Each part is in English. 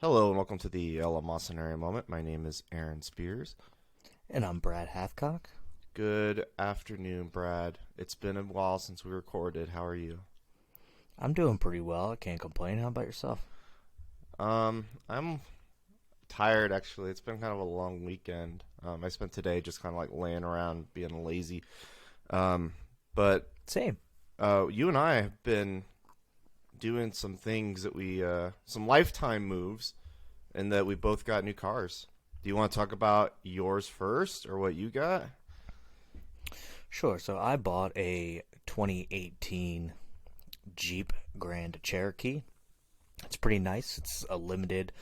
Hello and welcome to the Ella Mawsonary Moment. My name is Aaron Spears. And I'm Brad Hathcock. Good afternoon, Brad. It's been a while since we recorded. How are you? I'm doing pretty well. I can't complain. How about yourself? I'm tired actually. It's been kind of a long weekend. I spent today just kind of like laying around being lazy. But Same. you and I have been doing some things that some lifetime moves, and that we both got new cars. Do you want to talk about yours first, or what you got? Sure. So I bought a 2018 Jeep Grand Cherokee. It's pretty nice. It's a limited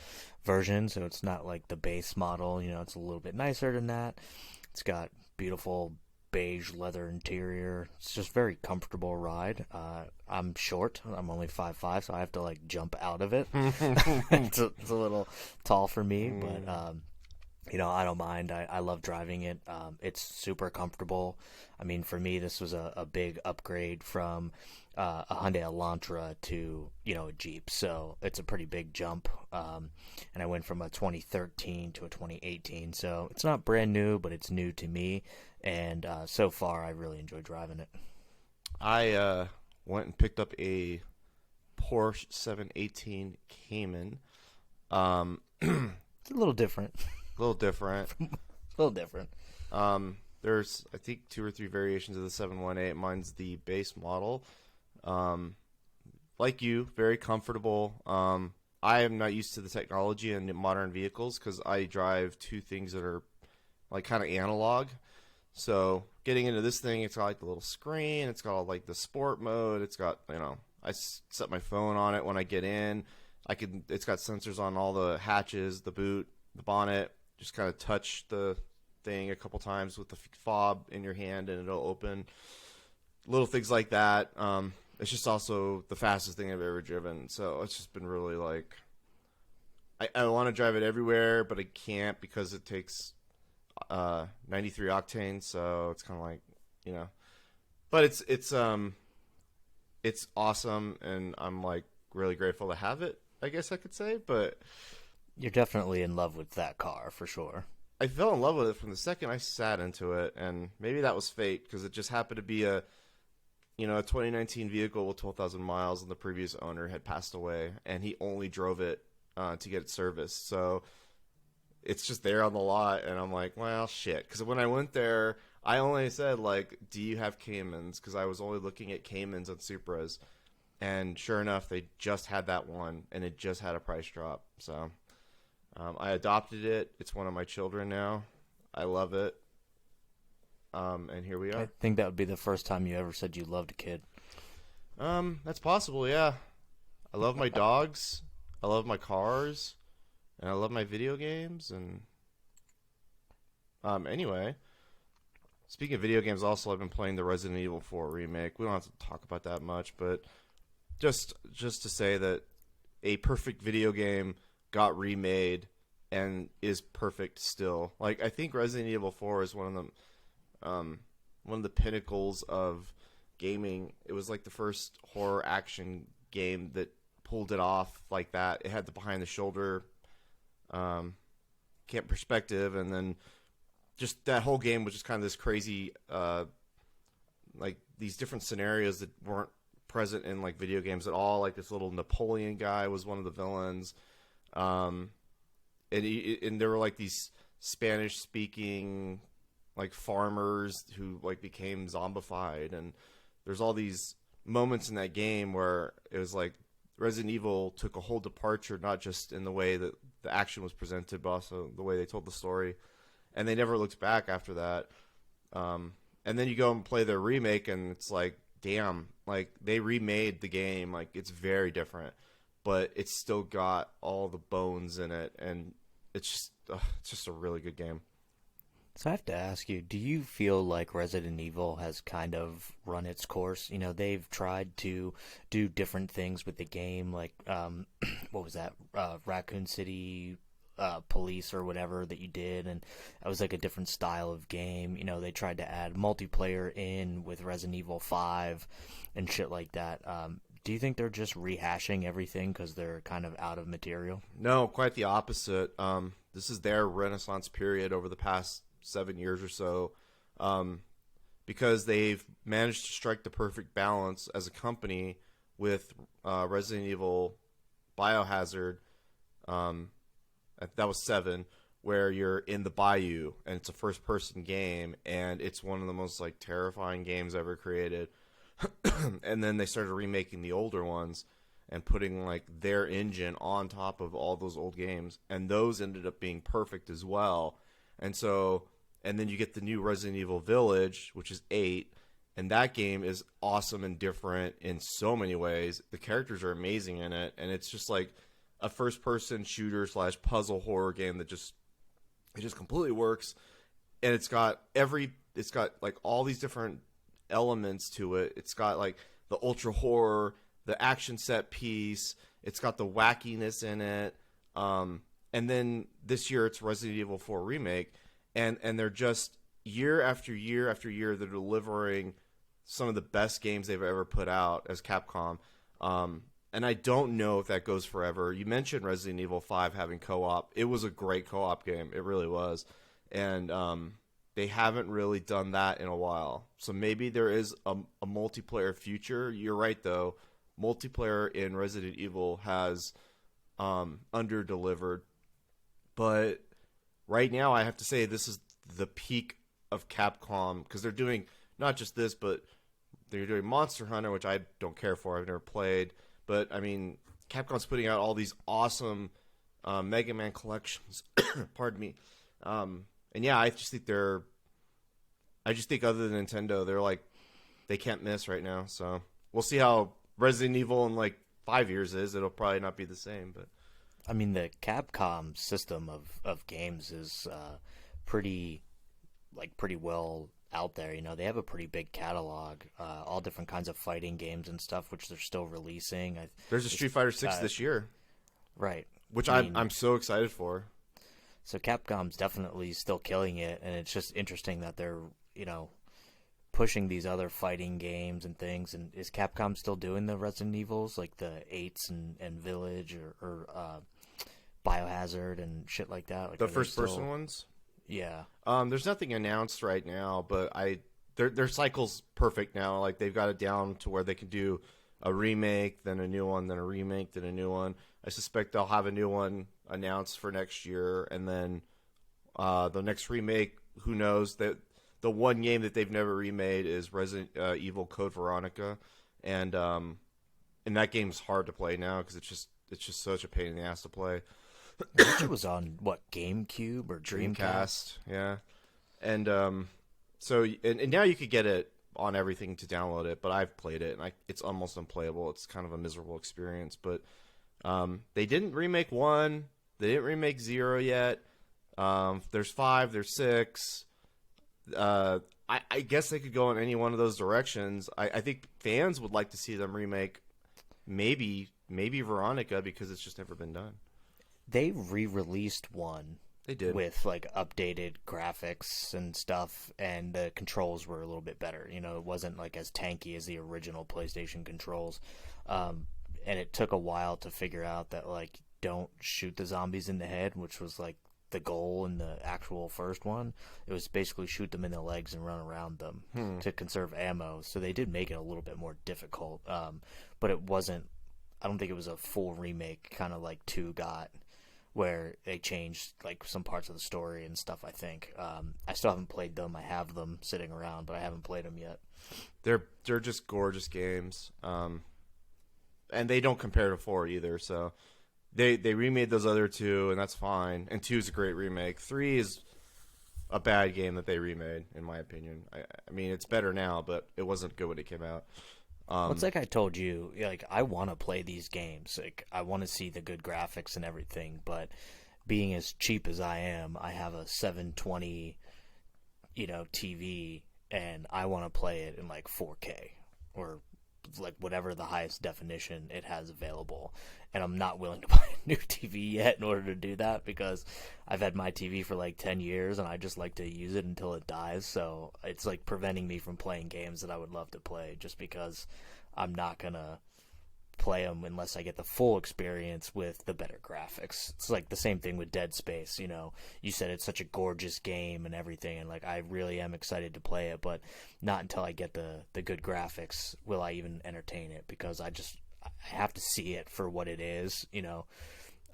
version, so it's not like the base model. It's a little bit nicer than that. It's got beautiful beige leather interior. It's just very comfortable ride. I'm short. I'm only 5'5", so I have to like jump out of it. It's a little tall for me, but I don't mind. I love driving it. It's super comfortable. I mean, for me, this was a big upgrade from a Hyundai Elantra to, a Jeep. So it's a pretty big jump. And I went from a 2013 to a 2018. So it's not brand new, but it's new to me. And so far, I really enjoy driving it. I went and picked up a Porsche 718 Cayman. It's a little different. A little different. A little different. There's, I think, 2 or 3 variations of the 718. Mine's the base model. Like you, very comfortable. I am not used to the technology in modern vehicles because I drive 2 things that are like kind of analog. So getting into this thing, it's got like the little screen. It's got like the sport mode. It's got, I set my phone on it when I get in. It's got sensors on all the hatches, the boot, the bonnet. Just kind of touch the thing a couple times with the fob in your hand and it'll open. Little things like that. It's just also the fastest thing I've ever driven. So it's just been really like, I want to drive it everywhere, but I can't because it takes 93 octane. So it's kind of like, but it's awesome, and I'm like really grateful to have it, I guess I could say. But You're definitely in love with that car, for sure. I fell in love with it from the second I sat into it, and maybe that was fate because it just happened to be a 2019 vehicle with 12,000 miles, and the previous owner had passed away, and he only drove it to get it serviced. So it's just there on the lot, and I'm like, well, shit. Because when I went there, I only said, like, do you have Caymans? Because I was only looking at Caymans and Supras, and sure enough, they just had that one, and it just had a price drop. So I adopted it. It's one of my children now. I love it. And here we are. I think that would be the first time you ever said you loved a kid. That's possible, yeah. I love my dogs. I love my cars. And I love my video games. And anyway, speaking of video games, also I've been playing the Resident Evil 4 remake. We don't have to talk about that much, but just to say that a perfect video game got remade and is perfect still. Like, I think Resident Evil 4 is one of the pinnacles of gaming. It was like the first horror action game that pulled it off like that. It had the behind the shoulder camp perspective, and then just that whole game was just kind of this crazy like these different scenarios that weren't present in like video games at all. Like this little Napoleon guy was one of the villains, and there were like these Spanish speaking like farmers who like became zombified, and there's all these moments in that game where it was like Resident Evil took a whole departure, not just in the way that the action was presented, but also the way they told the story, and they never looked back after that. And then you go and play their remake, and it's like, damn, like they remade the game. Like it's very different, but it's still got all the bones in it, and it's just a really good game. So I have to ask you, do you feel like Resident Evil has kind of run its course? They've tried to do different things with the game, like, what was that, Raccoon City Police or whatever that you did, and that was like a different style of game. They tried to add multiplayer in with Resident Evil 5 and shit like that. Do you think they're just rehashing everything because they're kind of out of material? No, quite the opposite. This is their renaissance period over the past 7 years or so, because they've managed to strike the perfect balance as a company with Resident Evil, Biohazard. That was 7, where you're in the bayou and it's a first-person game, and it's one of the most like terrifying games ever created. And then they started remaking the older ones and putting like their engine on top of all those old games, and those ended up being perfect as well. And then you get the new Resident Evil Village, which is 8, and that game is awesome and different in so many ways. The characters are amazing in it, and it's just like a first-person shooter / puzzle horror game that just completely works. And it's got like all these different elements to it. It's got like the ultra horror, the action set piece. It's got the wackiness in it. And then this year it's Resident Evil 4 Remake, and they're just year after year after year they're delivering some of the best games they've ever put out as Capcom. And I don't know if that goes forever. You mentioned Resident Evil 5 having co-op. It was a great co-op game. It really was. And they haven't really done that in a while. So maybe there is a multiplayer future. You're right, though. Multiplayer in Resident Evil has under-delivered. But right now, I have to say this is the peak of Capcom, because they're doing not just this, but they're doing Monster Hunter, which I don't care for. I've never played. But, I mean, Capcom's putting out all these awesome Mega Man collections. Pardon me. And yeah, I just think other than Nintendo, they're like, they can't miss right now. So we'll see how Resident Evil in like 5 years is. It'll probably not be the same, but I mean, the Capcom system of games is pretty well out there. You know, they have a pretty big catalog, all different kinds of fighting games and stuff, which they're still releasing. There's a Street Fighter 6 this year, right? Which I'm so excited for. So Capcom's definitely still killing it, and it's just interesting that they're, you know, pushing these other fighting games and things. And is Capcom still doing the Resident Evils, like the 8s and Village or Biohazard and shit like that? Like, the first-person ones? Yeah. There's nothing announced right now, but their cycle's perfect now. Like, they've got it down to where they can do a remake, then a new one, then a remake, then a new one. I suspect they'll have a new one announced for next year, and then the next remake, who knows? That the one game that they've never remade is Resident Evil Code Veronica, and that game's hard to play now because it's just such a pain in the ass to play. It was on what, GameCube or Dreamcast? Yeah, and so now you could get it on everything to download it, but I've played it and it's almost unplayable. It's kind of a miserable experience, but they didn't remake 1. They didn't remake 0 yet. There's 5. There's 6. I guess they could go in any one of those directions. I think fans would like to see them remake maybe Veronica, because it's just never been done. They re-released 1. They did. With like updated graphics and stuff, and the controls were a little bit better. You know, it wasn't like as tanky as the original PlayStation controls. And it took a while to figure out that, like, don't shoot the zombies in the head, which was like the goal in the actual first one. It was basically shoot them in the legs and run around them to conserve ammo. So they did make it a little bit more difficult. But it wasn't, I don't think it was a full remake, kind of like 2 got, where they changed like some parts of the story and stuff, I think. I still haven't played them. I have them sitting around, but I haven't played them yet. They're just gorgeous games. And they don't compare to 4 either, so they remade those other 2, and that's fine. And 2 is a great remake. 3 is a bad game that they remade, in my opinion. I mean, it's better now, but it wasn't good when it came out. It's like I told you, like, I want to play these games. Like, I want to see the good graphics and everything, but being as cheap as I am, I have a 720, TV, and I want to play it in like 4K or like whatever the highest definition it has available. And I'm not willing to buy a new TV yet in order to do that, because I've had my TV for like 10 years and I just like to use it until it dies. So it's like preventing me from playing games that I would love to play, just because I'm not gonna play them unless I get the full experience with the better graphics. It's like the same thing with Dead Space. You know, you said it's such a gorgeous game and everything, and like I really am excited to play it, but not until I get the good graphics will I even entertain it, because I have to see it for what it is. You know,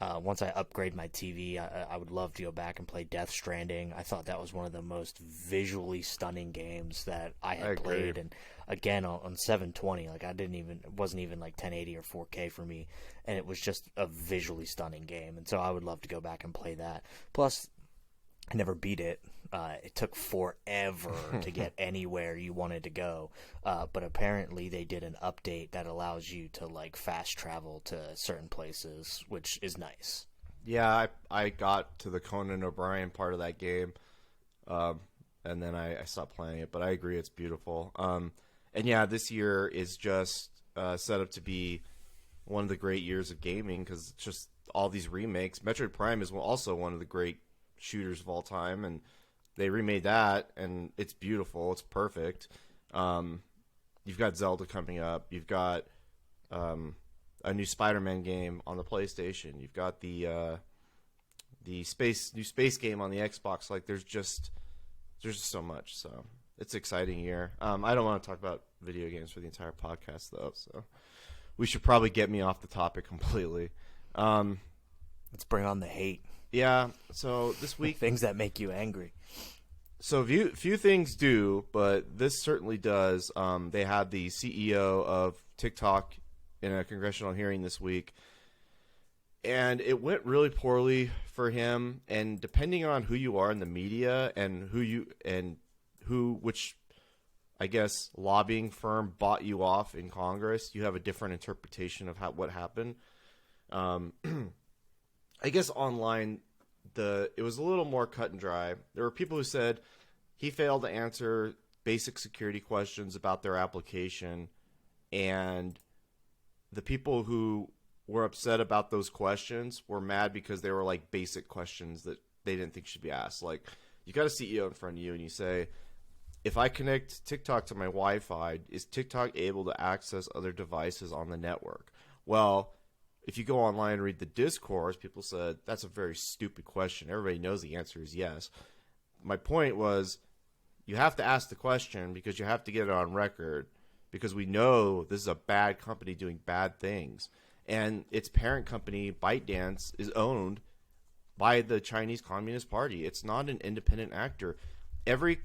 once I upgrade my TV, I would love to go back and play Death Stranding. I thought that was one of the most visually stunning games that I had played, and again on 720, like it wasn't even like 1080 or 4K for me, and it was just a visually stunning game, and so I would love to go back and play that. Plus, I never beat it. It took forever to get anywhere you wanted to go, but apparently they did an update that allows you to like fast travel to certain places, which is nice. Yeah, I got to the Conan O'Brien part of that game, and then I stopped playing it, but I agree it's beautiful. And yeah, this year is just set up to be one of the great years of gaming, because it's just all these remakes. Metroid Prime is also one of the great shooters of all time, and they remade that, and it's beautiful. It's perfect. You've got Zelda coming up. You've got a new Spider-Man game on the PlayStation. You've got the new space game on the Xbox. Like there's just so much. So it's an exciting year. I don't want to talk about video games for the entire podcast though, so we should probably get me off the topic completely. Let's bring on the hate. Yeah, so this week... things that make you angry. So few things do, but this certainly does. They had the CEO of TikTok in a congressional hearing this week, and it went really poorly for him. And depending on who you are in the media and which, I guess, lobbying firm bought you off in Congress, you have a different interpretation of what happened. I guess online, it was a little more cut and dry. There were people who said he failed to answer basic security questions about their application, and the people who were upset about those questions were mad because they were like basic questions that they didn't think should be asked. Like, you got a CEO in front of you and you say, if I connect TikTok to my Wi-Fi, is TikTok able to access other devices on the network? Well, if you go online and read the discourse, people said, that's a very stupid question. Everybody knows the answer is yes. My point was, you have to ask the question because you have to get it on record, because we know this is a bad company doing bad things. And its parent company, ByteDance, is owned by the Chinese Communist Party. It's not an independent actor. Every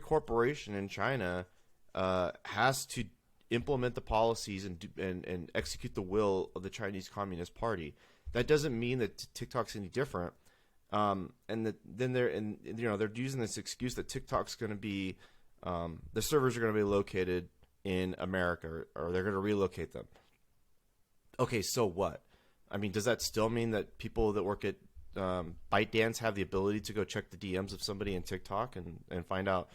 corporation in China has to implement the policies and execute the will of the Chinese Communist Party. That doesn't mean that TikTok's any different. Then they're using this excuse that TikTok's going to be the servers are going to be located in America, or they're going to relocate them. Okay, so what? I mean, does that still mean that people that work at ByteDance have the ability to go check the DMs of somebody in TikTok and find out,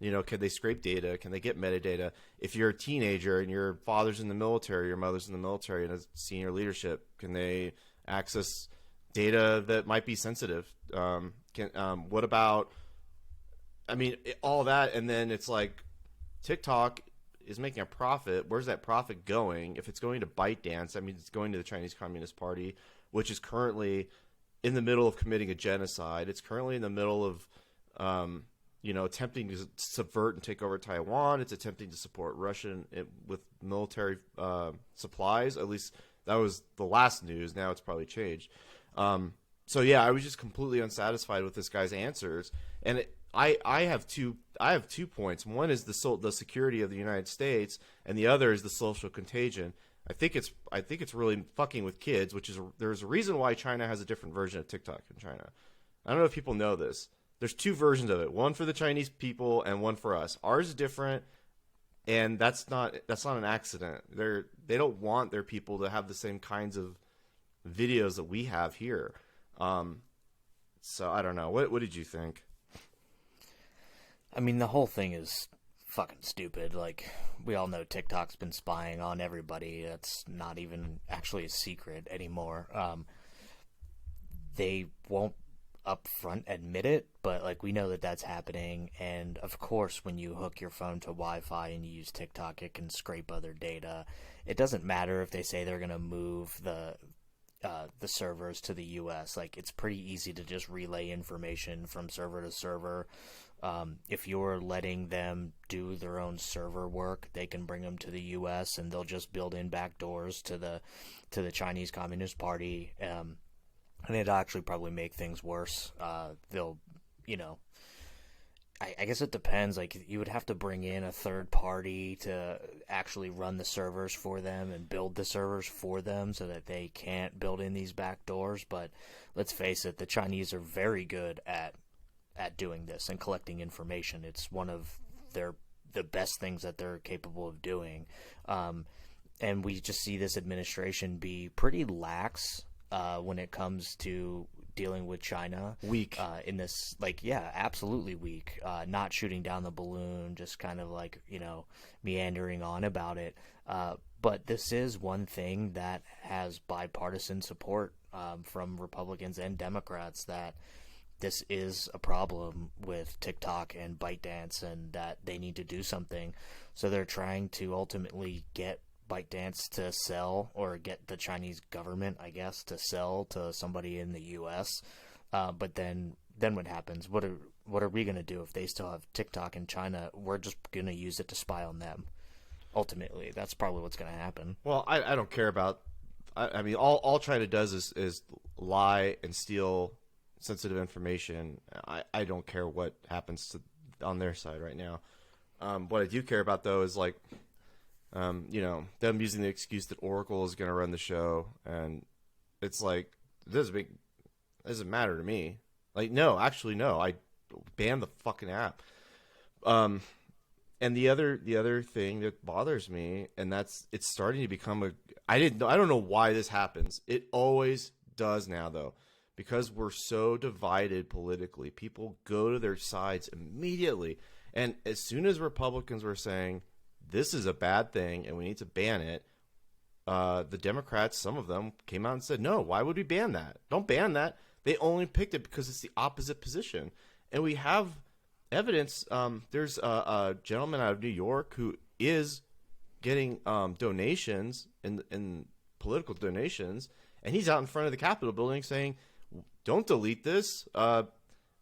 can they scrape data? Can they get metadata? If you're a teenager and your father's in the military, your mother's in the military and has senior leadership, can they access data that might be sensitive? What about, all that, and then it's like TikTok is making a profit. Where's that profit going? If it's going to ByteDance, it's going to the Chinese Communist Party, which is currently in the middle of committing a genocide. It's currently in the middle of attempting to subvert and take over Taiwan. It's attempting to support Russia with military supplies. At least that was the last news. Now it's probably changed. So yeah, I was just completely unsatisfied with this guy's answers. And I have two points. One is the security of the United States, and the other is the social contagion. I think it's really fucking with kids, which is there's a reason why China has a different version of TikTok in China. I don't know if people know this. There's two versions of it, one for the Chinese people and one for us. Ours is different, and that's not an accident. They don't want their people to have the same kinds of videos that we have here. So I don't know. What did you think? The whole thing is fucking stupid. Like, we all know TikTok's been spying on everybody. That's not even actually a secret anymore. They won't up front admit it, but like we know that that's happening. And of course, when you hook your phone to Wi-Fi and you use TikTok, it can scrape other data. It doesn't matter if they say they're going to move the servers to the U.S. Like, it's pretty easy to just relay information from server to server. If you're letting them do their own server work, they can bring them to the U.S. and they'll just build in backdoors to the Chinese Communist Party. And it'd actually probably make things worse. They'll, you know, I guess it depends. Like, you would have to bring in a third party to actually run the servers for them and build the servers for them so that they can't build in these back doors. But let's face it, the Chinese are very good at doing this and collecting information. It's one of the best things that they're capable of doing. And we just see this administration be pretty lax when it comes to dealing with China. Weak. In this, like, yeah, absolutely weak. Not shooting down the balloon, just kind of like, you know, meandering on about it. But this is one thing that has bipartisan support from Republicans and Democrats, that this is a problem with TikTok and ByteDance and that they need to do something. So they're trying to ultimately get ByteDance to sell, or get the Chinese government, I guess, to sell to somebody in the U.S. But then what happens? What are we going to do if they still have TikTok in China? We're just going to use it to spy on them. Ultimately, that's probably what's going to happen. Well, I don't care about. I mean, all China does is lie and steal sensitive information. I don't care what happens on their side right now. What I do care about, though, is like, you know, them using the excuse that Oracle is going to run the show, and it's like, it doesn't matter to me. Like, no, actually, no, I banned the fucking app. And the other thing that bothers me, and it's starting to become I don't know why this happens. It always does now, though. Because we're so divided politically, people go to their sides immediately. And as soon as Republicans were saying, this is a bad thing and we need to ban it, the Democrats, some of them, came out and said, no, why would we ban that? Don't ban that. They only picked it because it's the opposite position. And we have evidence. There's a gentleman out of New York who is getting donations, in political donations, and he's out in front of the Capitol building saying, don't delete this.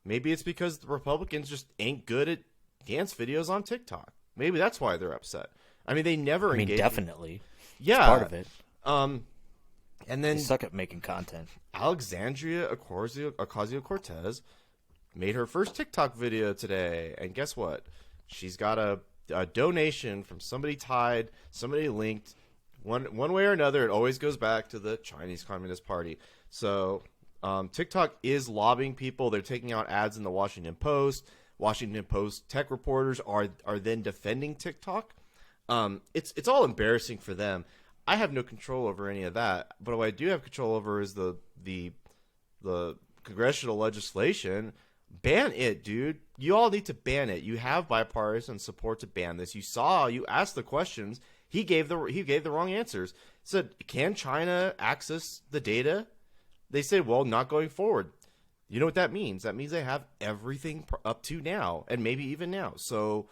Maybe it's because the Republicans just ain't good at dance videos on TikTok. Maybe that's why they're upset. I mean, they never engage. Definitely. Yeah. It's part of it. And then they suck at making content. Alexandria Ocasio-Cortez made her first TikTok video today. And guess what? She's got a donation from somebody linked. One way or another, it always goes back to the Chinese Communist Party. So TikTok is lobbying people. They're taking out ads in the Washington Post. Washington Post tech reporters are then defending TikTok. It's all embarrassing for them. I have no control over any of that. But what I do have control over is the congressional legislation. Ban it, dude. You all need to ban it. You have bipartisan support to ban this. You asked the questions. He gave the wrong answers. Said, can China access the data? They said, well, not going forward. You know what that means? That means they have everything up to now, and maybe even now. So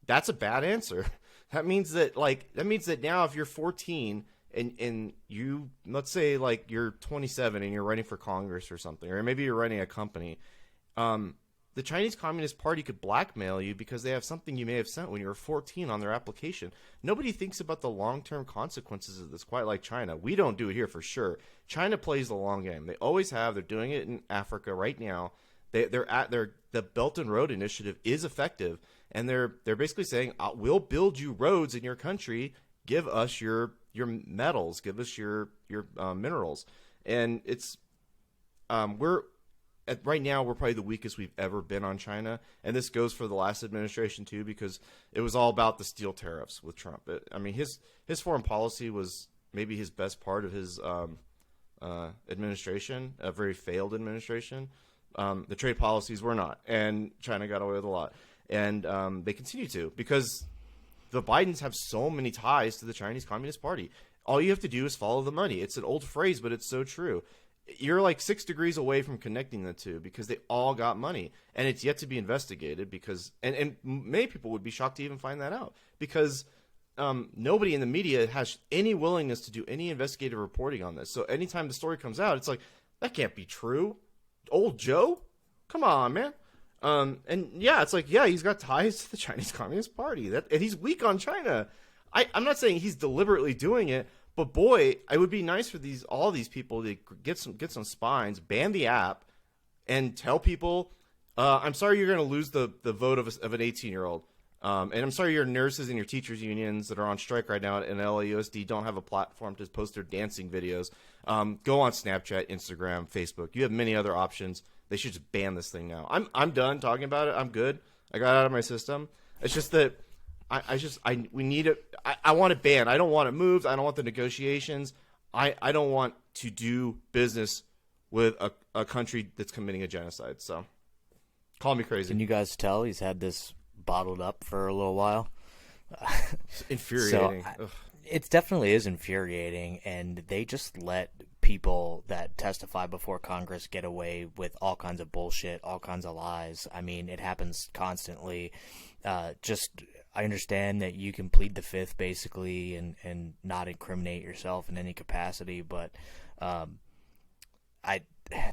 that's a bad answer. That means that now if you're 14 and you, let's say like you're 27 and you're running for Congress or something, or maybe you're running a company, the Chinese Communist Party could blackmail you because they have something you may have sent when you were 14 on their application. Nobody thinks about the long-term consequences of this quite like China. We don't do it here for sure. China plays the long game. They always have. They're doing it in Africa right now. The Belt and Road Initiative is effective, and they're basically saying, we'll build you roads in your country. Give us your metals. Give us your minerals. And it's right now, we're probably the weakest we've ever been on China. And this goes for the last administration, too, because it was all about the steel tariffs with Trump. His foreign policy was maybe his best part of his administration, a very failed administration. The trade policies were not. And China got away with a lot. And they continue to, because the Bidens have so many ties to the Chinese Communist Party. All you have to do is follow the money. It's an old phrase, but it's so true. you're like 6 degrees away from connecting the two because they all got money, and it's yet to be investigated because and many people would be shocked to even find that out because nobody in the media has any willingness to do any investigative reporting on this. So anytime the story comes out, it's like, that can't be true. Old Joe? Come on, man. And yeah, it's like, yeah, he's got ties to the Chinese Communist Party. And he's weak on China. I'm not saying he's deliberately doing it, but boy, it would be nice for all these people to get some spines, ban the app, and tell people, I'm sorry you're going to lose the vote of an 18-year-old. And I'm sorry your nurses and your teachers unions that are on strike right now in LAUSD don't have a platform to post their dancing videos. Go on Snapchat, Instagram, Facebook. You have many other options. They should just ban this thing now. I'm done talking about it. I'm good. I got it out of my system. It's just that we need it. I want it banned. I don't want it moved. I don't want the negotiations. I don't want to do business with a country that's committing a genocide. So call me crazy. Can you guys tell he's had this bottled up for a little while? It's infuriating. So it definitely is infuriating, and they just let people that testify before Congress get away with all kinds of bullshit, all kinds of lies. I mean, it happens constantly. I understand that you can plead the fifth basically and not incriminate yourself in any capacity, but they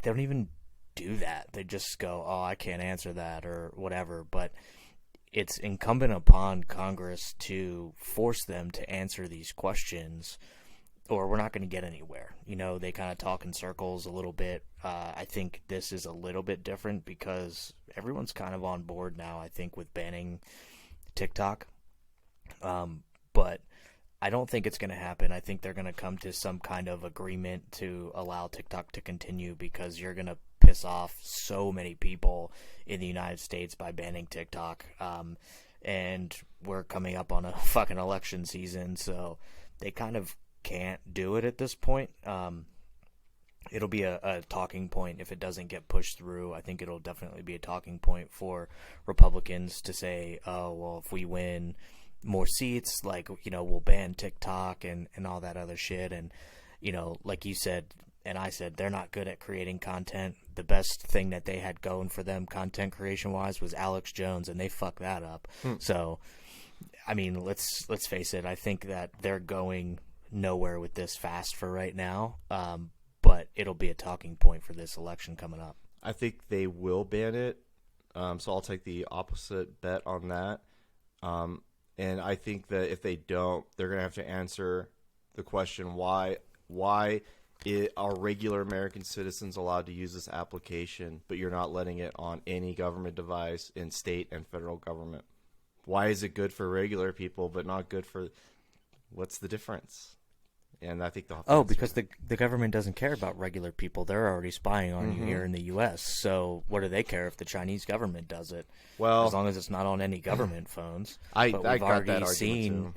don't even do that. They just go, oh, I can't answer that or whatever. But it's incumbent upon Congress to force them to answer these questions, or we're not going to get anywhere. You know, they kind of talk in circles a little bit. I think this is a little bit different because everyone's kind of on board now, I think, with banning TikTok. But I don't think it's going to happen. I think they're going to come to some kind of agreement to allow TikTok to continue because you're going to piss off so many people in the United States by banning TikTok. And we're coming up on a fucking election season, so they kind of can't do it at this point. It'll be a talking point if it doesn't get pushed through. I think it'll definitely be a talking point for Republicans to say, oh, well, if we win more seats, like, you know, we'll ban TikTok and all that other shit. And, you know, like you said, and I said, they're not good at creating content. The best thing that they had going for them content creation wise was Alex Jones, and they fucked that up. So, I mean, let's face it. I think that they're going nowhere with this fast for right now. But it'll be a talking point for this election coming up. I think they will ban it. So I'll take the opposite bet on that. And I think that if they don't, they're going to have to answer the question, why are regular American citizens allowed to use this application, but you're not letting it on any government device in state and federal government? Why is it good for regular people, but not good for – what's the difference? And I think because the government doesn't care about regular people. They're already spying on you here in the U.S. So what do they care if the Chinese government does it? Well, as long as it's not on any government phones. I got that argument too.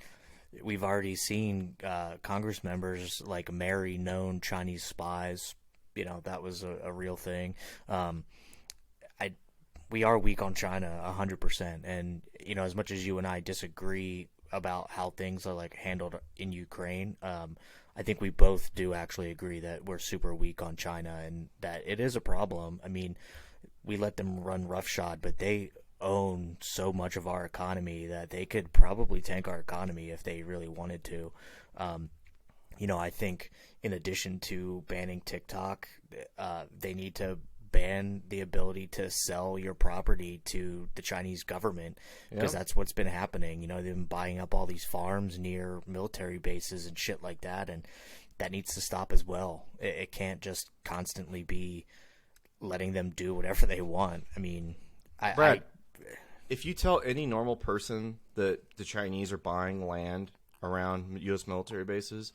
We've already seen Congress members like marry known Chinese spies. You know, that was a real thing. We are weak on China 100%, and you know, as much as you and I disagree about how things are like handled in Ukraine, I think we both do actually agree that we're super weak on China and that it is a problem. I mean, we let them run roughshod, but they own so much of our economy that they could probably tank our economy if they really wanted to. You know, I think in addition to banning TikTok, they need to ban the ability to sell your property to the Chinese government, because that's what's been happening. You know, they've been buying up all these farms near military bases and shit like that, and that needs to stop as well. It can't just constantly be letting them do whatever they want. I mean, Brad, if you tell any normal person that the Chinese are buying land around U.S. military bases,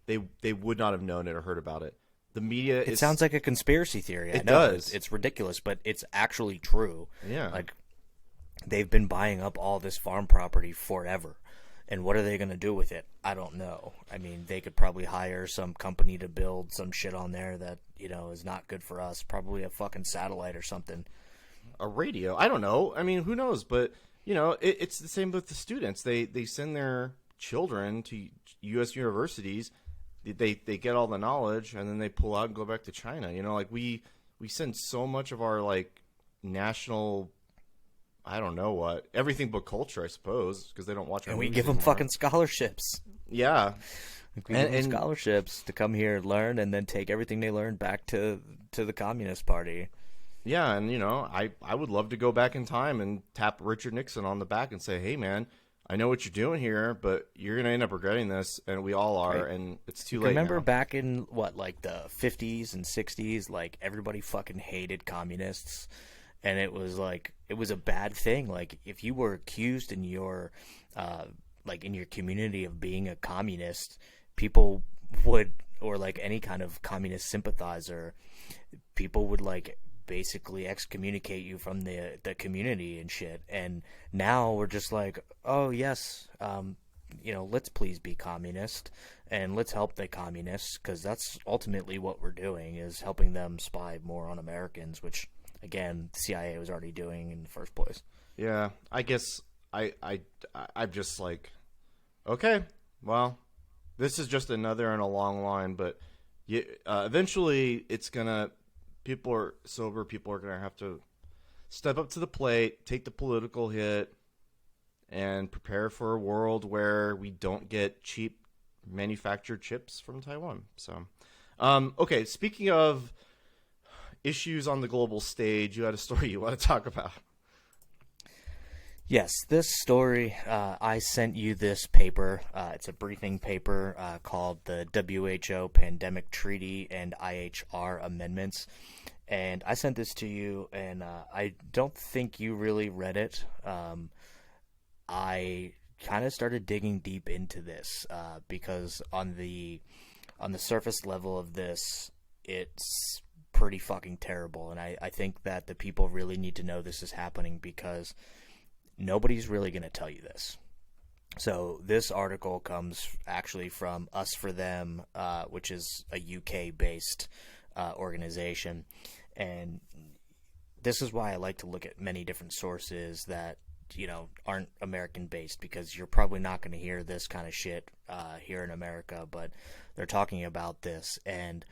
they would not have known it or heard about it. The media It sounds like a conspiracy theory. It does. It's ridiculous, but it's actually true. Yeah. Like, they've been buying up all this farm property forever. And what are they going to do with it? I don't know. I mean, they could probably hire some company to build some shit on there that, you know, is not good for us. Probably a fucking satellite or something. A radio. I don't know. I mean, who knows? But, you know, it's the same with the students. They send their children to U.S. universities. they get all the knowledge and then they pull out and go back to China. You know, like we send so much of our like national, I don't know what, everything but culture, I suppose, because they don't watch our And we movies give them anymore. fucking scholarships. Yeah. We give them scholarships to come here, learn, and then take everything they learned back to the Communist Party. Yeah, and you know, I would love to go back in time and tap Richard Nixon on the back and say, "Hey, man, I know what you're doing here, but you're gonna end up regretting this, and we all are, Right. and it's too late." Remember now. back in like the 50s and 60s, like everybody fucking hated communists, and it was a bad thing. Like if you were accused in your like in your community of being a communist, people would, or like any kind of communist sympathizer, people would like basically excommunicate you from the community and shit. And now we're just like, oh yes, you know, let's please be communist and let's help the communists, because that's ultimately what we're doing, is helping them spy more on Americans, which again the CIA was already doing in the first place. Yeah, I guess I'm just like, okay, well, this is just another in a long line, but eventually it's gonna. People are sober. People are gonna have to step up to the plate, take the political hit, and prepare for a world where we don't get cheap manufactured chips from Taiwan. So, okay. Speaking of issues on the global stage, you had a story you want to talk about. Yes, this story, I sent you this paper. It's a briefing paper called the WHO Pandemic Treaty and IHR Amendments. And I sent this to you, and I don't think you really read it. I kind of started digging deep into this because on the surface level of this, it's pretty fucking terrible. And I think that the people really need to know this is happening, because nobody's really going to tell you this. So this article comes actually from Us for Them, which is a UK-based organization. And this is why I like to look at many different sources that, you know, aren't American-based, because you're probably not going to hear this kind of shit here in America, but they're talking about this. And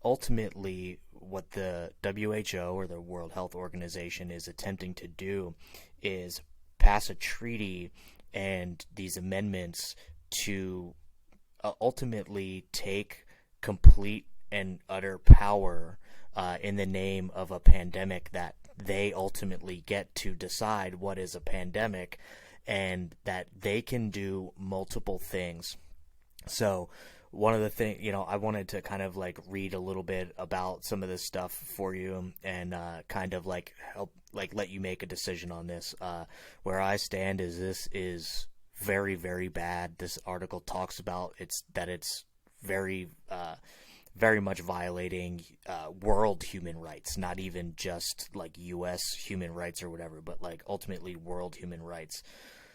ultimately, what the WHO, or the World Health Organization, is attempting to do is pass a treaty and these amendments to ultimately take complete and utter power in the name of a pandemic, that they ultimately get to decide what is a pandemic, and that they can do multiple things. So one of the things, you know, I wanted to kind of like read a little bit about some of this stuff for you, and kind of like help, like let you make a decision on this. Where I stand is this is very, very bad. This article talks about it's very, very much violating world human rights, not even just like U.S. human rights or whatever, but like ultimately world human rights.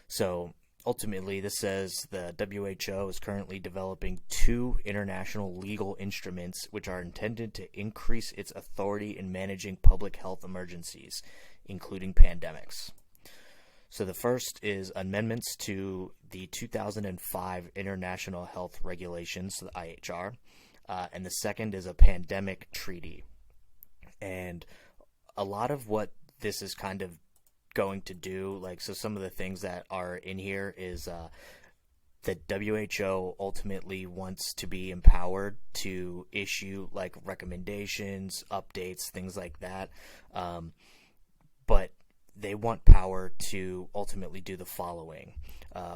So ultimately, this says the WHO is currently developing 2 international legal instruments which are intended to increase its authority in managing public health emergencies, including pandemics. So the first is amendments to the 2005 International Health Regulations, the IHR, and the second is a pandemic treaty. And a lot of what this is kind of going to do, like, so some of the things that are in here is that WHO ultimately wants to be empowered to issue like recommendations, updates, things like that, but they want power to ultimately do the following.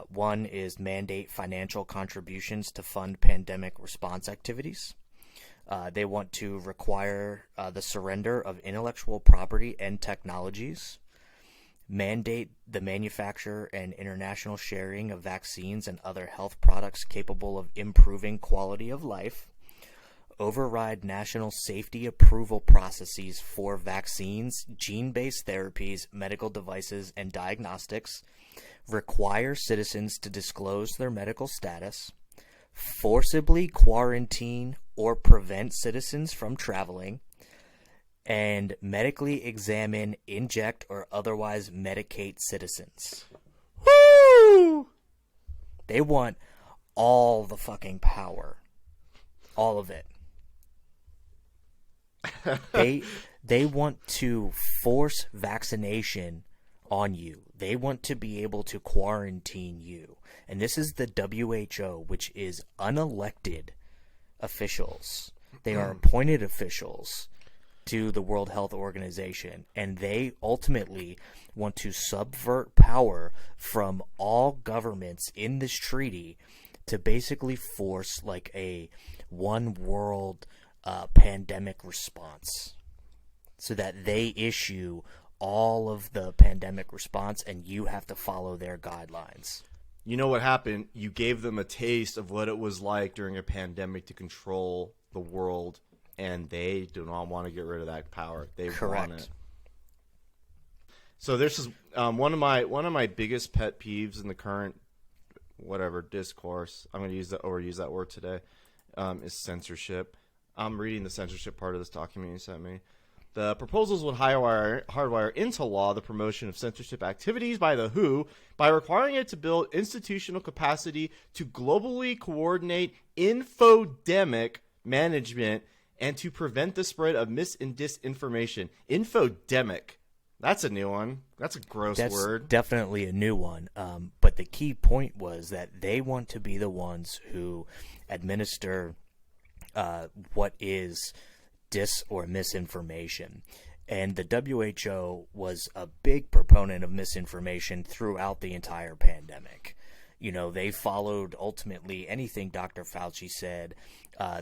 One is mandate financial contributions to fund pandemic response activities. They want to require the surrender of intellectual property and technologies, mandate the manufacture and international sharing of vaccines and other health products capable of improving quality of life, override national safety approval processes for vaccines, gene-based therapies, medical devices, and diagnostics, require citizens to disclose their medical status, forcibly quarantine or prevent citizens from traveling, and medically examine, inject, or otherwise medicate citizens. Woo! They want all the fucking power. All of it. They want to force vaccination on you. They want to be able to quarantine you. And this is the WHO, which is unelected officials. They are appointed officials to the World Health Organization, and they ultimately want to subvert power from all governments in this treaty to basically force like a one world pandemic response, so that they issue all of the pandemic response and you have to follow their guidelines. You know what happened? You gave them a taste of what it was like during a pandemic to control the world, and they do not want to get rid of that power. They Correct. want it. So this is one of my biggest pet peeves in the current discourse. I'm going to overuse that word today. Is censorship. I'm reading the censorship part of this document you sent me. The proposals would hardwire into law the promotion of censorship activities by the WHO by requiring it to build institutional capacity to globally coordinate infodemic management and to prevent the spread of mis and disinformation. Infodemic. That's a new one. That's a gross word. That's definitely a new one. But the key point was that they want to be the ones who administer what is dis or misinformation. And the WHO was a big proponent of misinformation throughout the entire pandemic. You know, they followed ultimately anything Dr. Fauci said.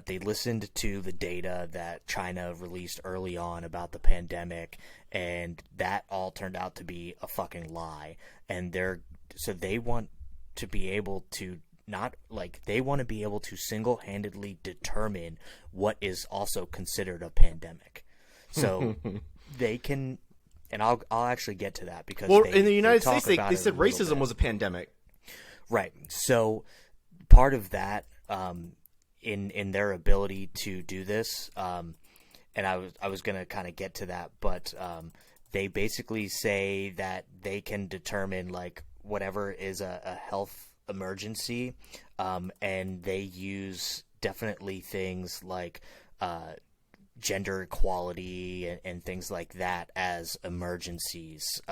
They listened to the data that China released early on about the pandemic, and that all turned out to be a fucking lie. And so they want to be able to they want to be able to single-handedly determine what is also considered a pandemic. So they can, and I'll actually get to that because in the United States they said racism was a pandemic. Right. So part of that in their ability to do this, and I was going to kind of get to that, but they basically say that they can determine like whatever is a health emergency, and they use definitely things like gender equality and things like that as emergencies.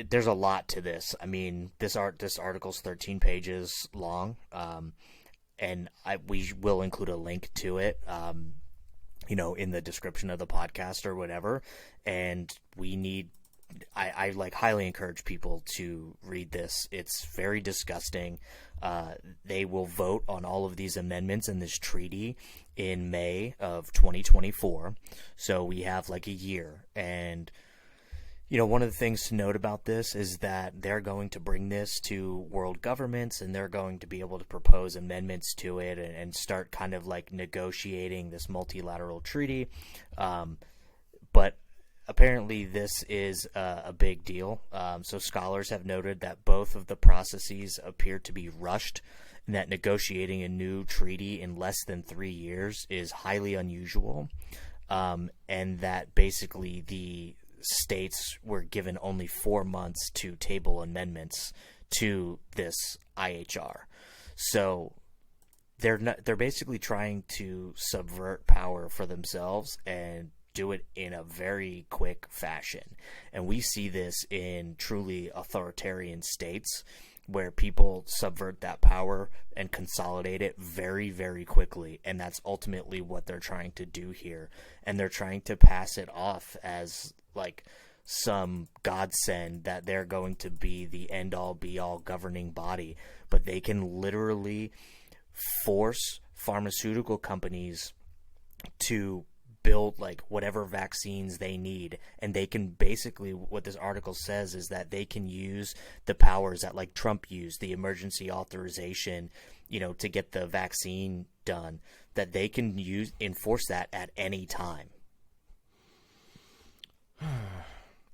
There's a lot to this. I mean, this article's 13 pages long, and we will include a link to it, in the description of the podcast or whatever. And I highly encourage people to read this. It's very disgusting. They will vote on all of these amendments in this treaty in May of 2024. So we have like a year. And, one of the things to note about this is that they're going to bring this to world governments, and they're going to be able to propose amendments to it and start kind of like negotiating this multilateral treaty. But apparently this is a big deal. So scholars have noted that both of the processes appear to be rushed, and that negotiating a new treaty in less than 3 years is highly unusual, and that basically the states were given only 4 months to table amendments to this IHR. So they're basically trying to subvert power for themselves and do it in a very quick fashion. And we see this in truly authoritarian states where people subvert that power and consolidate it very, very quickly. And that's ultimately what they're trying to do here. And they're trying to pass it off as like some godsend that they're going to be the end-all be-all governing body. But they can literally force pharmaceutical companies to build like whatever vaccines they need, and they can basically, what this article says is that they can use the powers that like Trump used, the emergency authorization, to get the vaccine done, that they can enforce that at any time.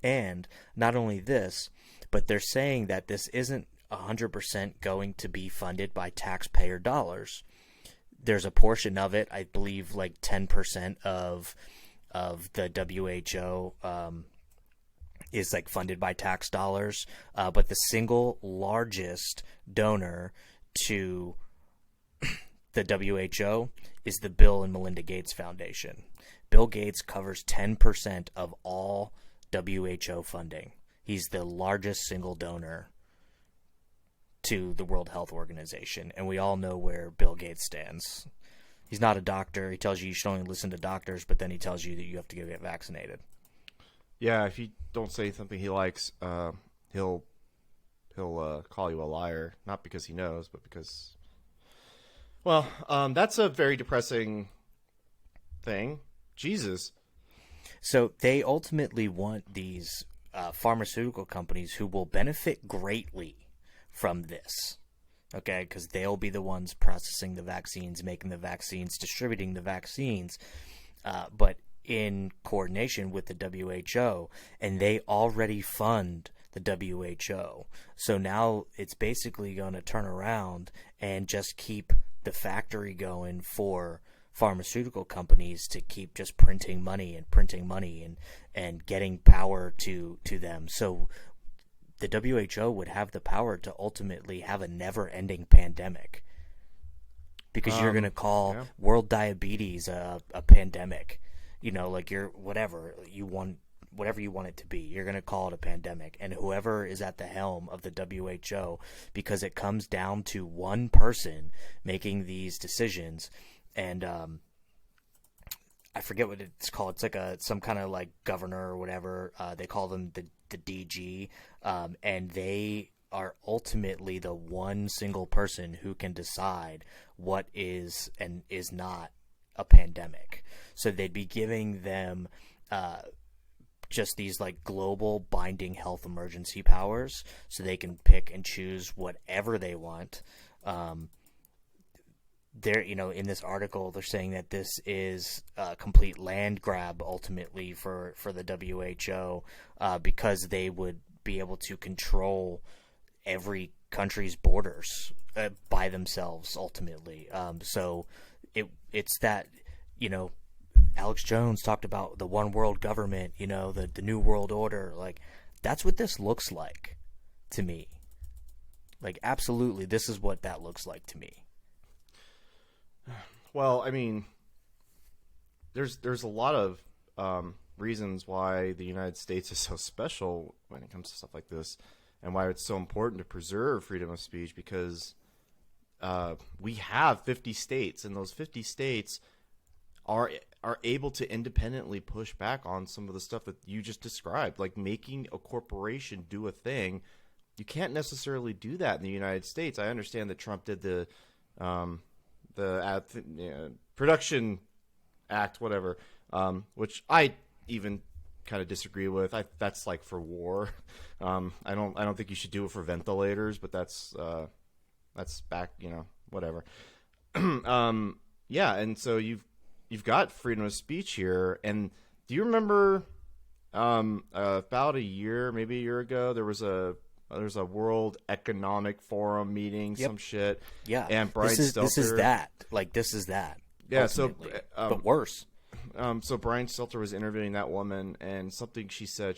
And not only this, but they're saying that this isn't 100% going to be funded by taxpayer dollars. There's a portion of it, I believe like 10% of the WHO is like funded by tax dollars. But the single largest donor to the WHO is the Bill and Melinda Gates Foundation. Bill Gates covers 10% of all WHO funding. He's the largest single donor to the World Health Organization, and we all know where Bill Gates stands. He's not a doctor. He tells you should only listen to doctors, but then he tells you that you have to go get vaccinated. Yeah, if you don't say something he likes, he'll call you a liar, not because he knows, but because... Well, that's a very depressing thing. Jesus. So they ultimately want these pharmaceutical companies who will benefit greatly from this, okay? Because they'll be the ones processing the vaccines, making the vaccines, distributing the vaccines, but in coordination with the WHO, and they already fund the WHO. So now it's basically going to turn around and just keep the factory going for pharmaceutical companies to keep just printing money and getting power to them. So the WHO would have the power to ultimately have a never-ending pandemic, because you're going to call world diabetes a pandemic. You know, like whatever you want it to be, you're going to call it a pandemic. And whoever is at the helm of the WHO, because it comes down to one person making these decisions, and I forget what it's called. It's like some kind of like governor or whatever. They call them the DG, and they are ultimately the one single person who can decide what is and is not a pandemic. So they'd be giving them just these like global binding health emergency powers, so they can pick and choose whatever they want. They're, in this article, they're saying that this is a complete land grab ultimately for the WHO, because they would be able to control every country's borders by themselves ultimately. So it's that, Alex Jones talked about the one world government, the new world order. Like, that's what this looks like to me. Like, absolutely, this is what that looks like to me. Well, I mean, there's a lot of reasons why the United States is so special when it comes to stuff like this, and why it's so important to preserve freedom of speech, because we have 50 states, and those 50 states are able to independently push back on some of the stuff that you just described, like making a corporation do a thing. You can't necessarily do that in the United States. I understand that Trump did the Production Act, whatever, which I even kind of disagree with. That's like for war. I don't think you should do it for ventilators, but that's back, whatever. Yeah, and so you've got freedom of speech here. And do you remember about a year ago, there was a World Economic Forum meeting, some shit. Yeah, and Brian Stelter. This is that. Like, this is that. Yeah, ultimately. so but worse. So Brian Stelter was interviewing that woman, and something she said,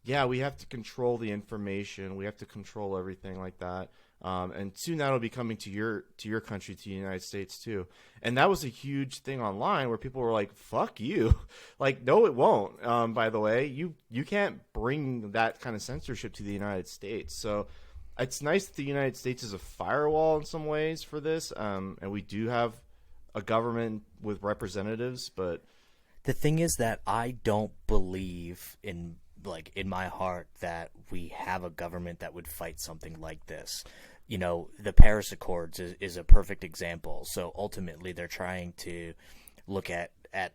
yeah, we have to control the information, we have to control everything like that, and soon that'll be coming to your country, to the United States too. And that was a huge thing online where people were like, fuck you. Like, no, it won't. By the way, you can't bring that kind of censorship to the United States. So it's nice that the United States is a firewall in some ways for this, and we do have a government with representatives. But the thing is that I don't believe in my heart that we have a government that would fight something like this. The Paris Accords is a perfect example. So ultimately they're trying to look at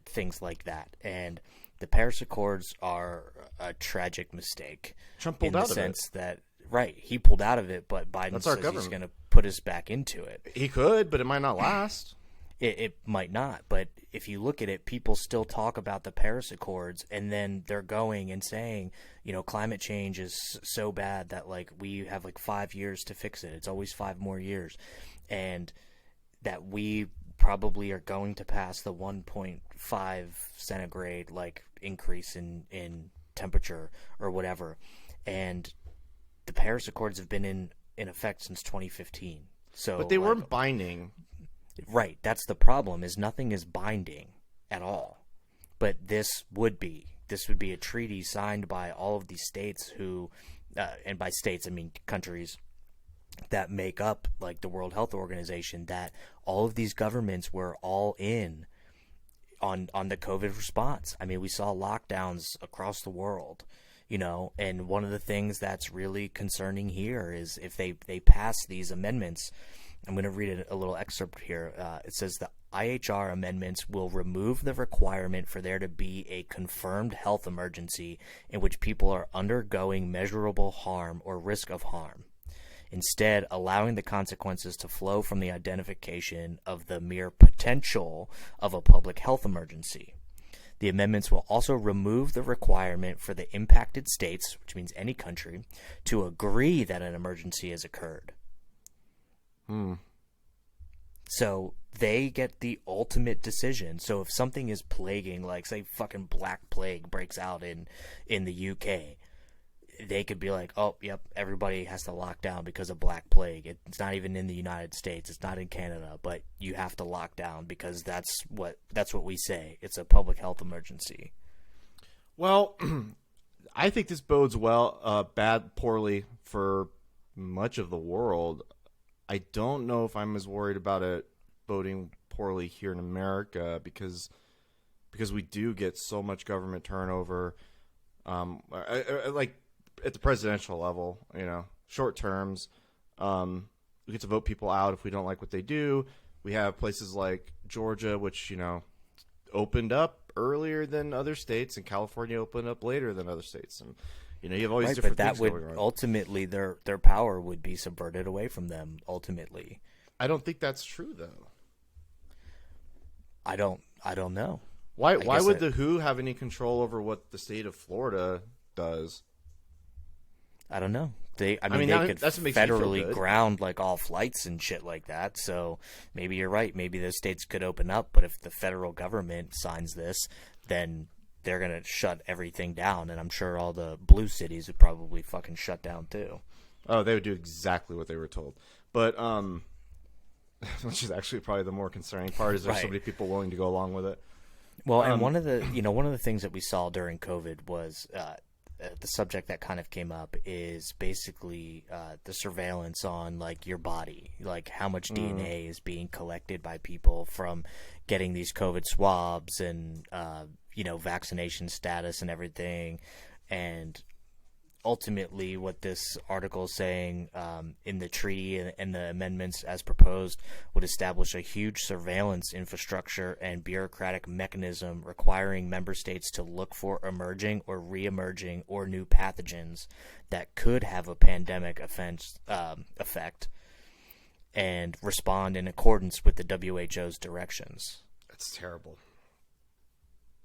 things like that. And the Paris Accords are a tragic mistake. Trump pulled out of it. In the sense that, right, he pulled out of it, but Biden says he's going to put us back into it. He could, but it might not last. It might not, but if you look at it, people still talk about the Paris Accords, and then they're going and saying, climate change is so bad that we have 5 years to fix it. It's always 5 more years, and that we probably are going to pass the 1.5 centigrade increase in temperature or whatever. And the Paris Accords have been in effect since 2015. So, but they weren't binding. Right. That's the problem. Is nothing is binding at all. But this would be. This would be a treaty signed by all of these states who, and by states I mean countries that make up like the World Health Organization. That all of these governments were all in on the COVID response. I mean, we saw lockdowns across the world. And one of the things that's really concerning here is if they pass these amendments. I'm going to read a little excerpt here. It says the IHR amendments will remove the requirement for there to be a confirmed health emergency in which people are undergoing measurable harm or risk of harm, instead allowing the consequences to flow from the identification of the mere potential of a public health emergency. The amendments will also remove the requirement for the impacted states, which means any country, to agree that an emergency has occurred. So they get the ultimate decision. So if something is plaguing, like say fucking Black Plague breaks out in the UK, they could be like, oh, yep, everybody has to lock down because of Black Plague. It's not even in the United States. It's not in Canada, but you have to lock down because that's what we say. It's a public health emergency. Well, I think this bodes poorly for much of the world. I don't know if I'm as worried about it boding poorly here in America because we do get so much government turnover, like at the presidential level, short terms. We get to vote people out if we don't like what they do. We have places like Georgia, which, opened up earlier than other states, and California opened up later than other states. And, you have all these different things going on. But that would ultimately, their power would be subverted away from them, ultimately. I don't think that's true, though. I don't know. Why would the WHO have any control over what the state of Florida does? I don't know. They could federally ground like all flights and shit like that. So maybe you're right. Maybe those states could open up, but if the federal government signs this, then they're going to shut everything down. And I'm sure all the blue cities would probably fucking shut down too. Oh, they would do exactly what they were told. But, which is actually probably the more concerning part, is there's so many people willing to go along with it. Well, and one of the things that we saw during COVID was, the subject that kind of came up is basically the surveillance on like your body, like how much DNA is being collected by people from getting these COVID swabs and vaccination status and everything. And ultimately what this article is saying in the treaty and the amendments as proposed would establish a huge surveillance infrastructure and bureaucratic mechanism requiring member states to look for emerging or re-emerging or new pathogens that could have a pandemic effect and respond in accordance with the WHO's directions. It's terrible.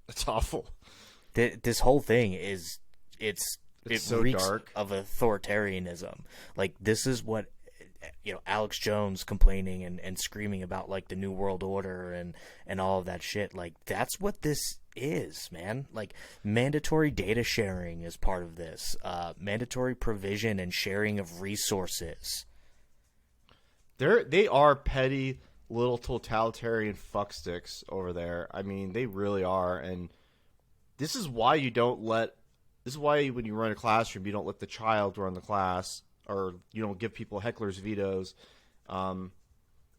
It's awful. This whole thing is it so reeks dark of authoritarianism. Like this is what Alex Jones complaining and screaming about like the New World Order and all of that shit. Like that's what this is, man. Like mandatory data sharing is part of this. Mandatory provision and sharing of resources. They are petty little totalitarian fucksticks over there. I mean, they really are. And this is why when you run a classroom, you don't let the child run the class, or you don't give people hecklers vetoes.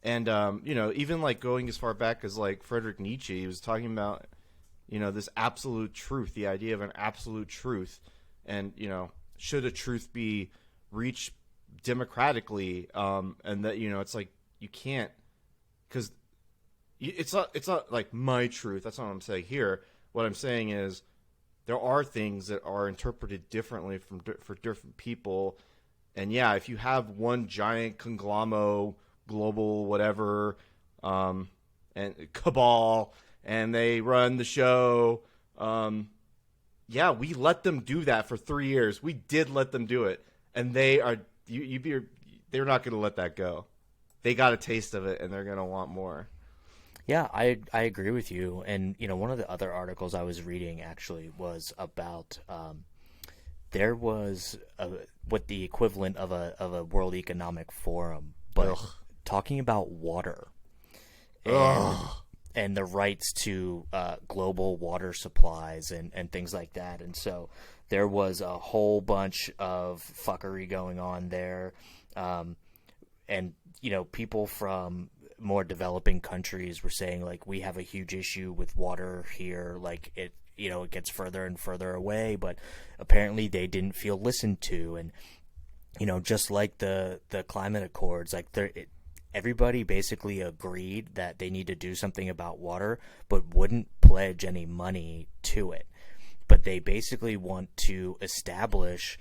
Even like going as far back as like Friedrich Nietzsche, he was talking about, this absolute truth, the idea of an absolute truth. And, should a truth be reached democratically? And that, it's like, you can't, because it's not like my truth. That's not what I'm saying here. What I'm saying is, there are things that are interpreted differently for different people. And yeah, if you have one giant conglomerate, global whatever, and cabal, and they run the show, we let them do that for 3 years. We did let them do it. And they're not going to let that go. They got a taste of it, and they're going to want more. Yeah, I agree with you. And, one of the other articles I was reading actually was about there was what the equivalent of a World Economic Forum, but talking about water Ugh. and the rights to global water supplies and things like that. And so there was a whole bunch of fuckery going on there. And, you know, people from more developing countries were saying, like, we have a huge issue with water here. Like, it gets further and further away, but apparently they didn't feel listened to. And, you know, just like the climate accords, like everybody basically agreed that they need to do something about water, but wouldn't pledge any money to it. But they basically want to establish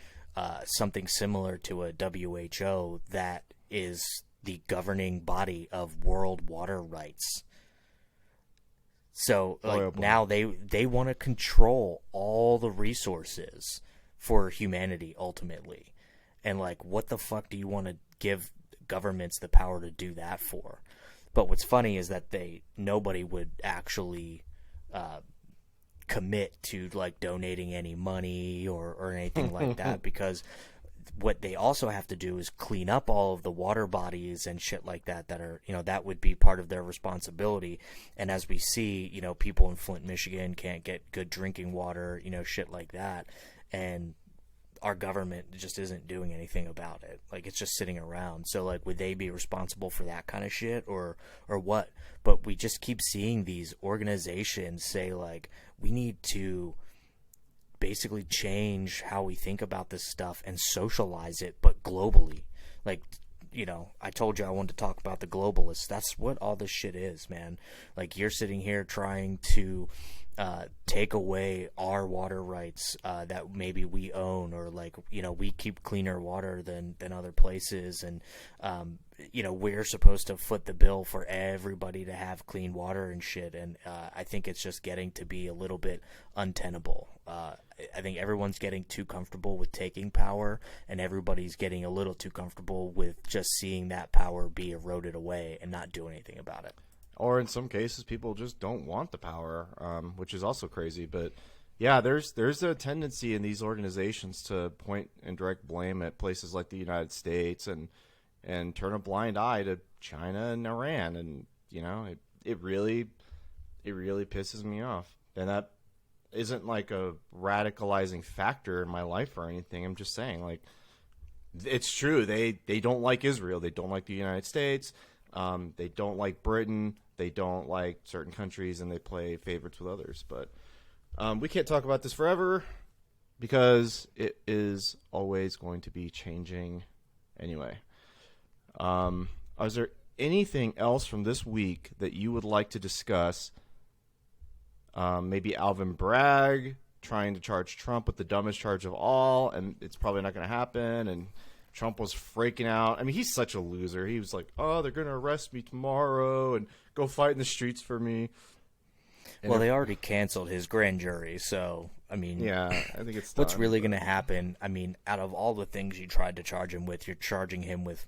something similar to a WHO that is the governing body of world water rights. So now they want to control all the resources for humanity ultimately. And like, what the fuck do you want to give governments the power to do that for? But what's funny is that nobody would actually commit to like donating any money or anything like that, because what they also have to do is clean up all of the water bodies and shit like that are, you know, that would be part of their responsibility. And as we see, you know, people in Flint, Michigan can't get good drinking water, you know, shit like that. And our government just isn't doing anything about it. Like, it's just sitting around. So like, would they be responsible for that kind of shit or what? But we just keep seeing these organizations say like, we need to basically change how we think about this stuff and socialize it, but globally. Like, you know, I told you I wanted to talk about the globalists. That's what all this shit is, man. Like, you're sitting here trying to take away our water rights that maybe we own, or like, you know, we keep cleaner water than other places, and you know, we're supposed to foot the bill for everybody to have clean water and shit. And I think it's just getting to be a little bit untenable. I think everyone's getting too comfortable with taking power, and everybody's getting a little too comfortable with just seeing that power be eroded away and not do anything about it. Or in some cases, people just don't want the power, which is also crazy. But yeah, there's a tendency in these organizations to point and direct blame at places like the United States and turn a blind eye to China and Iran. And, you know, it really pisses me off. And that isn't like a radicalizing factor in my life or anything. I'm just saying, like, it's true. They don't like Israel. They don't like the United States. They don't like Britain. They don't like certain countries, and they play favorites with others. But we can't talk about this forever because it is always going to be changing anyway. Is there anything else from this week that you would like to discuss? Maybe Alvin Bragg trying to charge Trump with the dumbest charge of all, and it's probably not going to happen, and Trump was freaking out. I mean, he's such a loser. He was like, oh, they're going to arrest me tomorrow and go fight in the streets for me. And well, they already canceled his grand jury, so, I mean, yeah, I think it's what's really going to happen? I mean, out of all the things you tried to charge him with, you're charging him with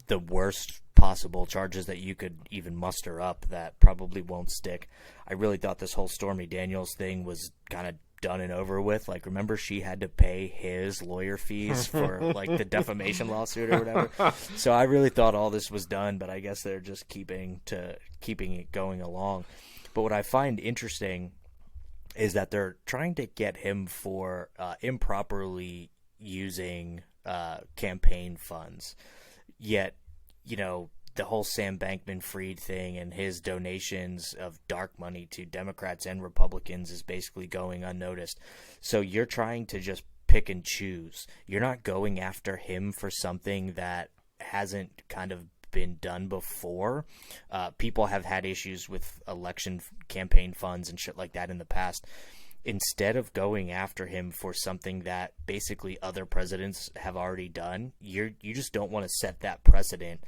the worst possible charges that you could even muster up that probably won't stick. I really thought this whole Stormy Daniels thing was kind of done and over with. Like, remember, she had to pay his lawyer fees for like the defamation lawsuit or whatever. So I really thought all this was done, but I guess they're just keeping it going along. But what I find interesting is that they're trying to get him for improperly using campaign funds. Yet, you know, the whole Sam Bankman-Fried thing and his donations of dark money to Democrats and Republicans is basically going unnoticed. So you're trying to just pick and choose. You're not going after him for something that hasn't kind of been done before. People have had issues with election campaign funds and shit like that in the past. Instead of going after him for something that basically other presidents have already done, you just don't want to set that precedent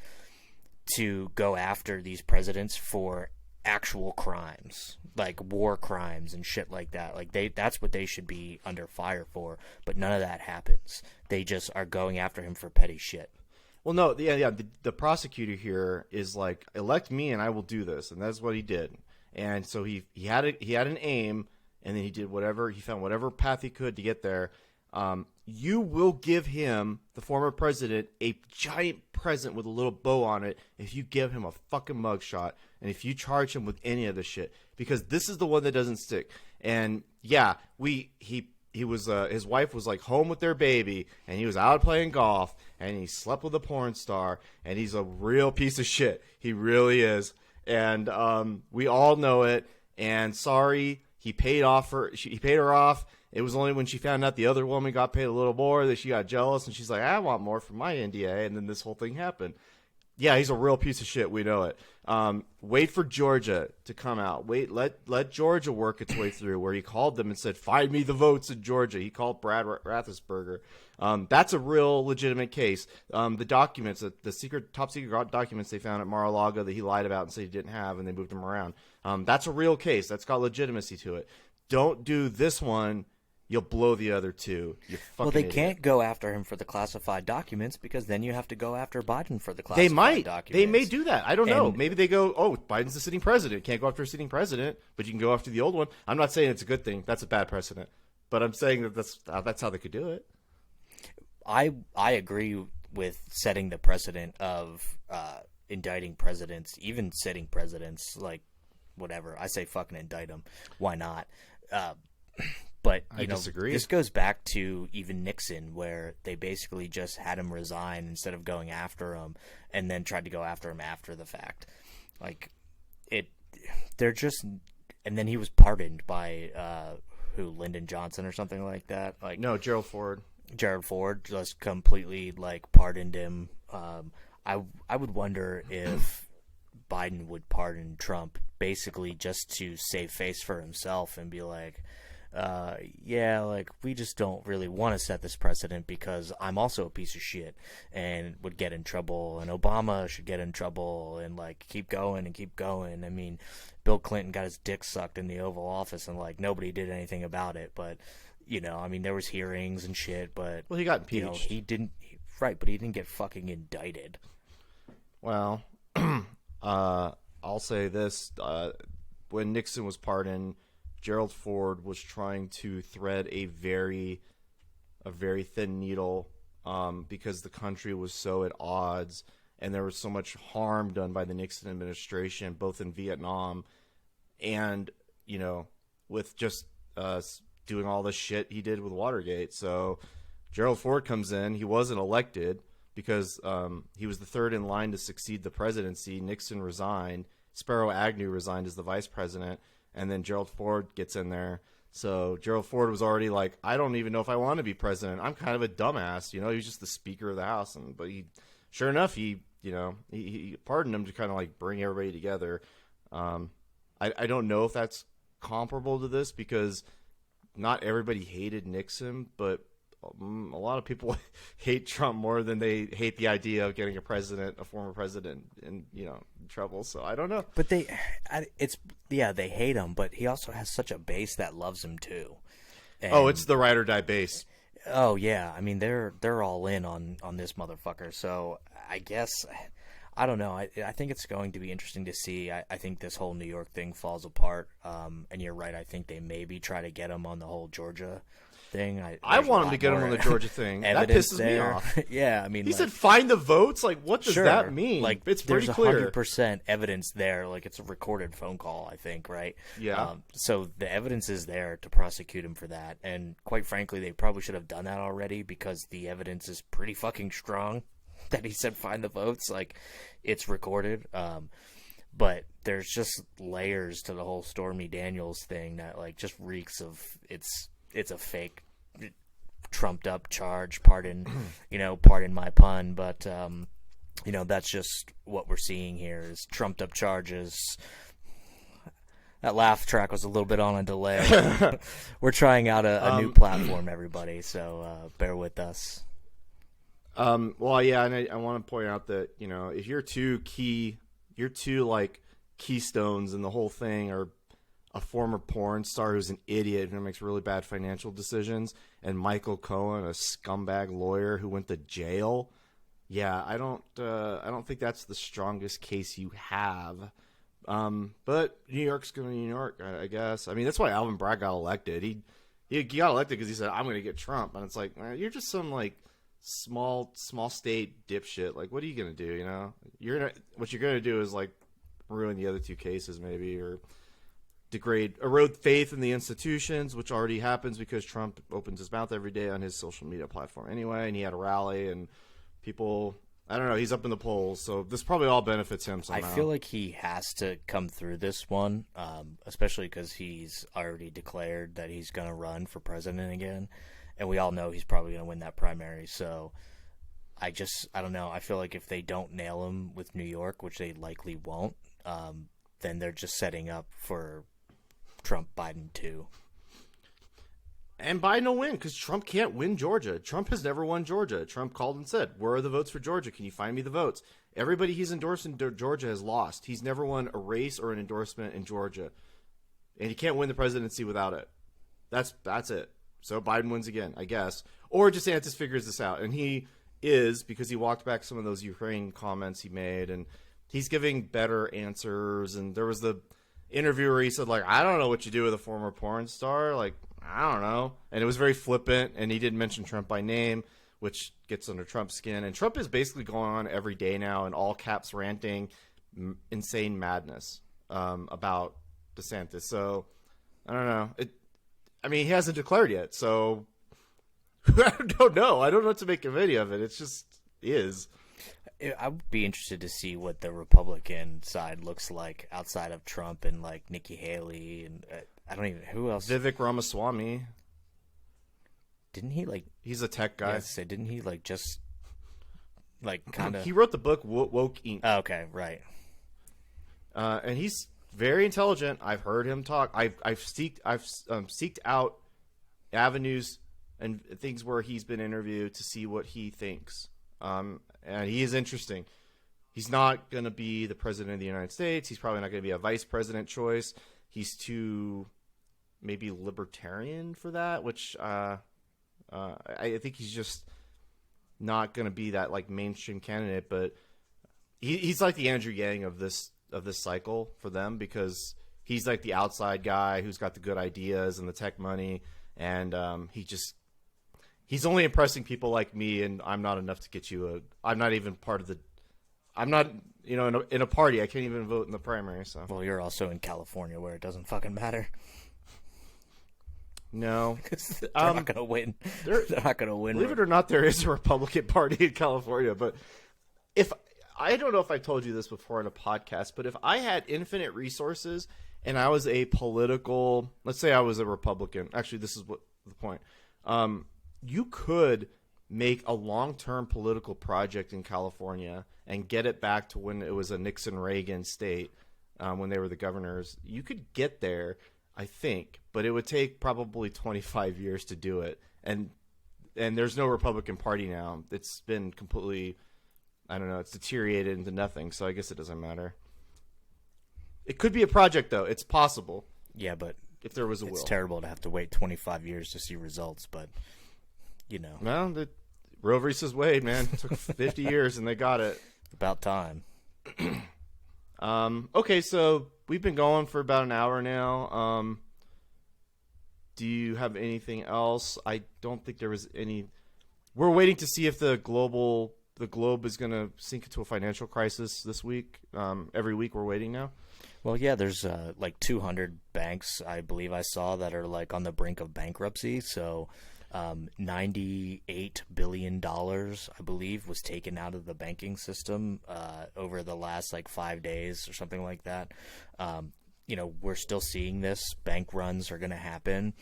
to go after these presidents for actual crimes, like war crimes and shit like that. Like, that's what they should be under fire for, but none of that happens. They just are going after him for petty shit. Well, no, yeah. The prosecutor here is like, elect me and I will do this, and that's what he did. And so he had an aim, and then he did whatever, he found whatever path he could to get there. You will give him, the former president, a giant present with a little bow on it if you give him a fucking mugshot and if you charge him with any of the shit, because this is the one that doesn't stick. And yeah, he was his wife was like home with their baby, and he was out playing golf, and he slept with a porn star, and he's a real piece of shit. He really is, and we all know it. And sorry, he paid her off. It was only when she found out the other woman got paid a little more that she got jealous, and she's like, I want more from my NDA, and then this whole thing happened. Yeah, he's a real piece of shit. We know it. Wait for Georgia to come out. Let Georgia work its way through, where he called them and said, find me the votes in Georgia. He called Brad Raffensperger. That's a real legitimate case. The documents, the top secret documents they found at Mar-a-Lago that he lied about and said he didn't have, and they moved him around. That's a real case. That's got legitimacy to it. Don't do this one. You'll blow the other two. You fucking Well, they idiot. can't go after him for the classified documents because then you have to go after Biden for the classified documents. They may do that. I don't know. Maybe they go, oh, Biden's the sitting president. Can't go after a sitting president, but you can go after the old one. I'm not saying it's a good thing. That's a bad precedent. But I'm saying that that's how they could do it. I agree with setting the precedent of indicting presidents, even sitting presidents, like whatever. I say fucking indict them. Why not? But I disagree. This goes back to even Nixon, where they basically just had him resign instead of going after him, and then tried to go after him after the fact. Like they're just, and then he was pardoned by Lyndon Johnson or something like that. Like no, Gerald Ford. Gerald Ford just completely like pardoned him. I would wonder if Biden would pardon Trump basically just to save face for himself and be like, yeah, like we just don't really want to set this precedent because I'm also a piece of shit and would get in trouble, and Obama should get in trouble, and like keep going and keep going. I mean, Bill Clinton got his dick sucked in the Oval Office and like nobody did anything about it, but I mean, there was hearings and shit, but well, he got impeached. He didn't, right? But he didn't get fucking indicted. Well, I'll say this: when Nixon was pardoned, Gerald Ford was trying to thread a very thin needle because the country was so at odds, and there was so much harm done by the Nixon administration, both in Vietnam and with just doing all the shit he did with Watergate. So Gerald Ford comes in. He wasn't elected because he was the third in line to succeed the presidency. Nixon resigned. Spiro Agnew resigned as the vice president. And then Gerald Ford gets in there. So Gerald Ford was already like, I don't even know if I want to be president. I'm kind of a dumbass. He was just the Speaker of the House. But sure enough, he pardoned him to kind of like bring everybody together. I don't know if that's comparable to this because not everybody hated Nixon, but a lot of people hate Trump more than they hate the idea of getting a former president, in trouble. So I don't know. But they hate him, but he also has such a base that loves him too. And, it's the ride or die base. Oh yeah, I mean they're all in on this motherfucker. So I guess I don't know. I think it's going to be interesting to see. I think this whole New York thing falls apart. And you're right. I think they maybe try to get him on the whole Georgia thing. I want him to get him on the Georgia thing. That pisses me off. Yeah, I mean, he said find the votes. Like, what does that mean? Like, it's pretty clear. There's 100% evidence there. Like, it's a recorded phone call, I think, right? Yeah. So the evidence is there to prosecute him for that. And quite frankly, they probably should have done that already because the evidence is pretty fucking strong that he said find the votes. Like, it's recorded. But there's just layers to the whole Stormy Daniels thing that like just reeks of it's a fake, trumped up charge. Pardon my pun, but that's just what we're seeing here is trumped up charges. That laugh track was a little bit on a delay. We're trying out a new platform, everybody, so bear with us. Well, yeah, and I want to point out that if your two like keystones in the whole thing are a former porn star who's an idiot who makes really bad financial decisions, and Michael Cohen, a scumbag lawyer who went to jail. Yeah, I don't think that's the strongest case you have. But New York's going to New York, I guess. I mean, that's why Alvin Bragg got elected. he got elected because he said, "I'm going to get Trump," and it's like, man, you're just some like small state dipshit. Like, what are you going to do? You know, what you're going to do is like ruin the other two cases, maybe, or erode faith in the institutions, which already happens because Trump opens his mouth every day on his social media platform anyway, and he had a rally, and people, I don't know, he's up in the polls, so this probably all benefits him somehow. I feel like he has to come through this one, especially because he's already declared that he's going to run for president again, and we all know he's probably going to win that primary, so I don't know, I feel like if they don't nail him with New York, which they likely won't, then they're just setting up for Trump, Biden too. And Biden will win because Trump can't win Georgia. Trump has never won Georgia. Trump called and said, "Where are the votes for Georgia? Can you find me the votes?" Everybody he's endorsed in Georgia has lost. He's never won a race or an endorsement in Georgia. And he can't win the presidency without it. That's it. So Biden wins again, I guess. Or DeSantis figures this out. And he is, because he walked back some of those Ukraine comments he made. And he's giving better answers. And there was the interview where he said, like, "I don't know what you do with a former porn star. Like, I don't know." And it was very flippant, and he didn't mention Trump by name, which gets under Trump's skin. And Trump is basically going on every day now in all caps ranting insane madness about DeSantis. So, I don't know. He hasn't declared yet, so I don't know. I don't know what to make of any of it. It's just is. I would be interested to see what the Republican side looks like outside of Trump and like Nikki Haley and I don't even who else. Vivek Ramaswamy. Didn't he like? He's a tech guy. Yes, didn't he like just like kind of? He wrote the book Woke Inc. Oh, okay, right. And he's very intelligent. I've heard him talk. I've seeked out avenues and things where he's been interviewed to see what he thinks. And he is interesting. He's not going to be the president of the United States. He's probably not going to be a vice president choice. He's too maybe libertarian for that, which I think he's just not going to be that like mainstream candidate. But he's like the Andrew Yang of this cycle for them, because he's like the outside guy who's got the good ideas and the tech money, and he's only impressing people like me, and I'm not enough to get you I'm not even part of the. I'm not, in a party. I can't even vote in the primary. So. Well, you're also in California, where it doesn't fucking matter. No, because they're not gonna win. They're not gonna win. Believe it or not, there is a Republican Party in California. But I don't know if I told you this before in a podcast, but if I had infinite resources and I was a political, let's say I was a Republican. Actually, this is what the point. You could make a long-term political project in California and get it back to when it was a Nixon-Reagan state, when they were the governors. You could get there, I think, but it would take probably 25 years to do it. And there's no Republican Party now. It's been completely, I don't know, it's deteriorated into nothing, so I guess it doesn't matter. It could be a project, though. It's possible. Yeah, but if there was a will. It's terrible to have to wait 25 years to see results, but... Well, the Roe versus Wade, man, it took 50 years and they got it. About time. Okay, so we've been going for about an hour now. Do you have anything else? I don't think there was any. We're waiting to see if the globe is going to sink into a financial crisis this week. Every week we're waiting now. Well, yeah, there's like 200 banks, I believe I saw, that are like on the brink of bankruptcy. So $98 billion, I believe, was taken out of the banking system over the last like 5 days or something like that. We're still seeing this. Bank runs are going to happen.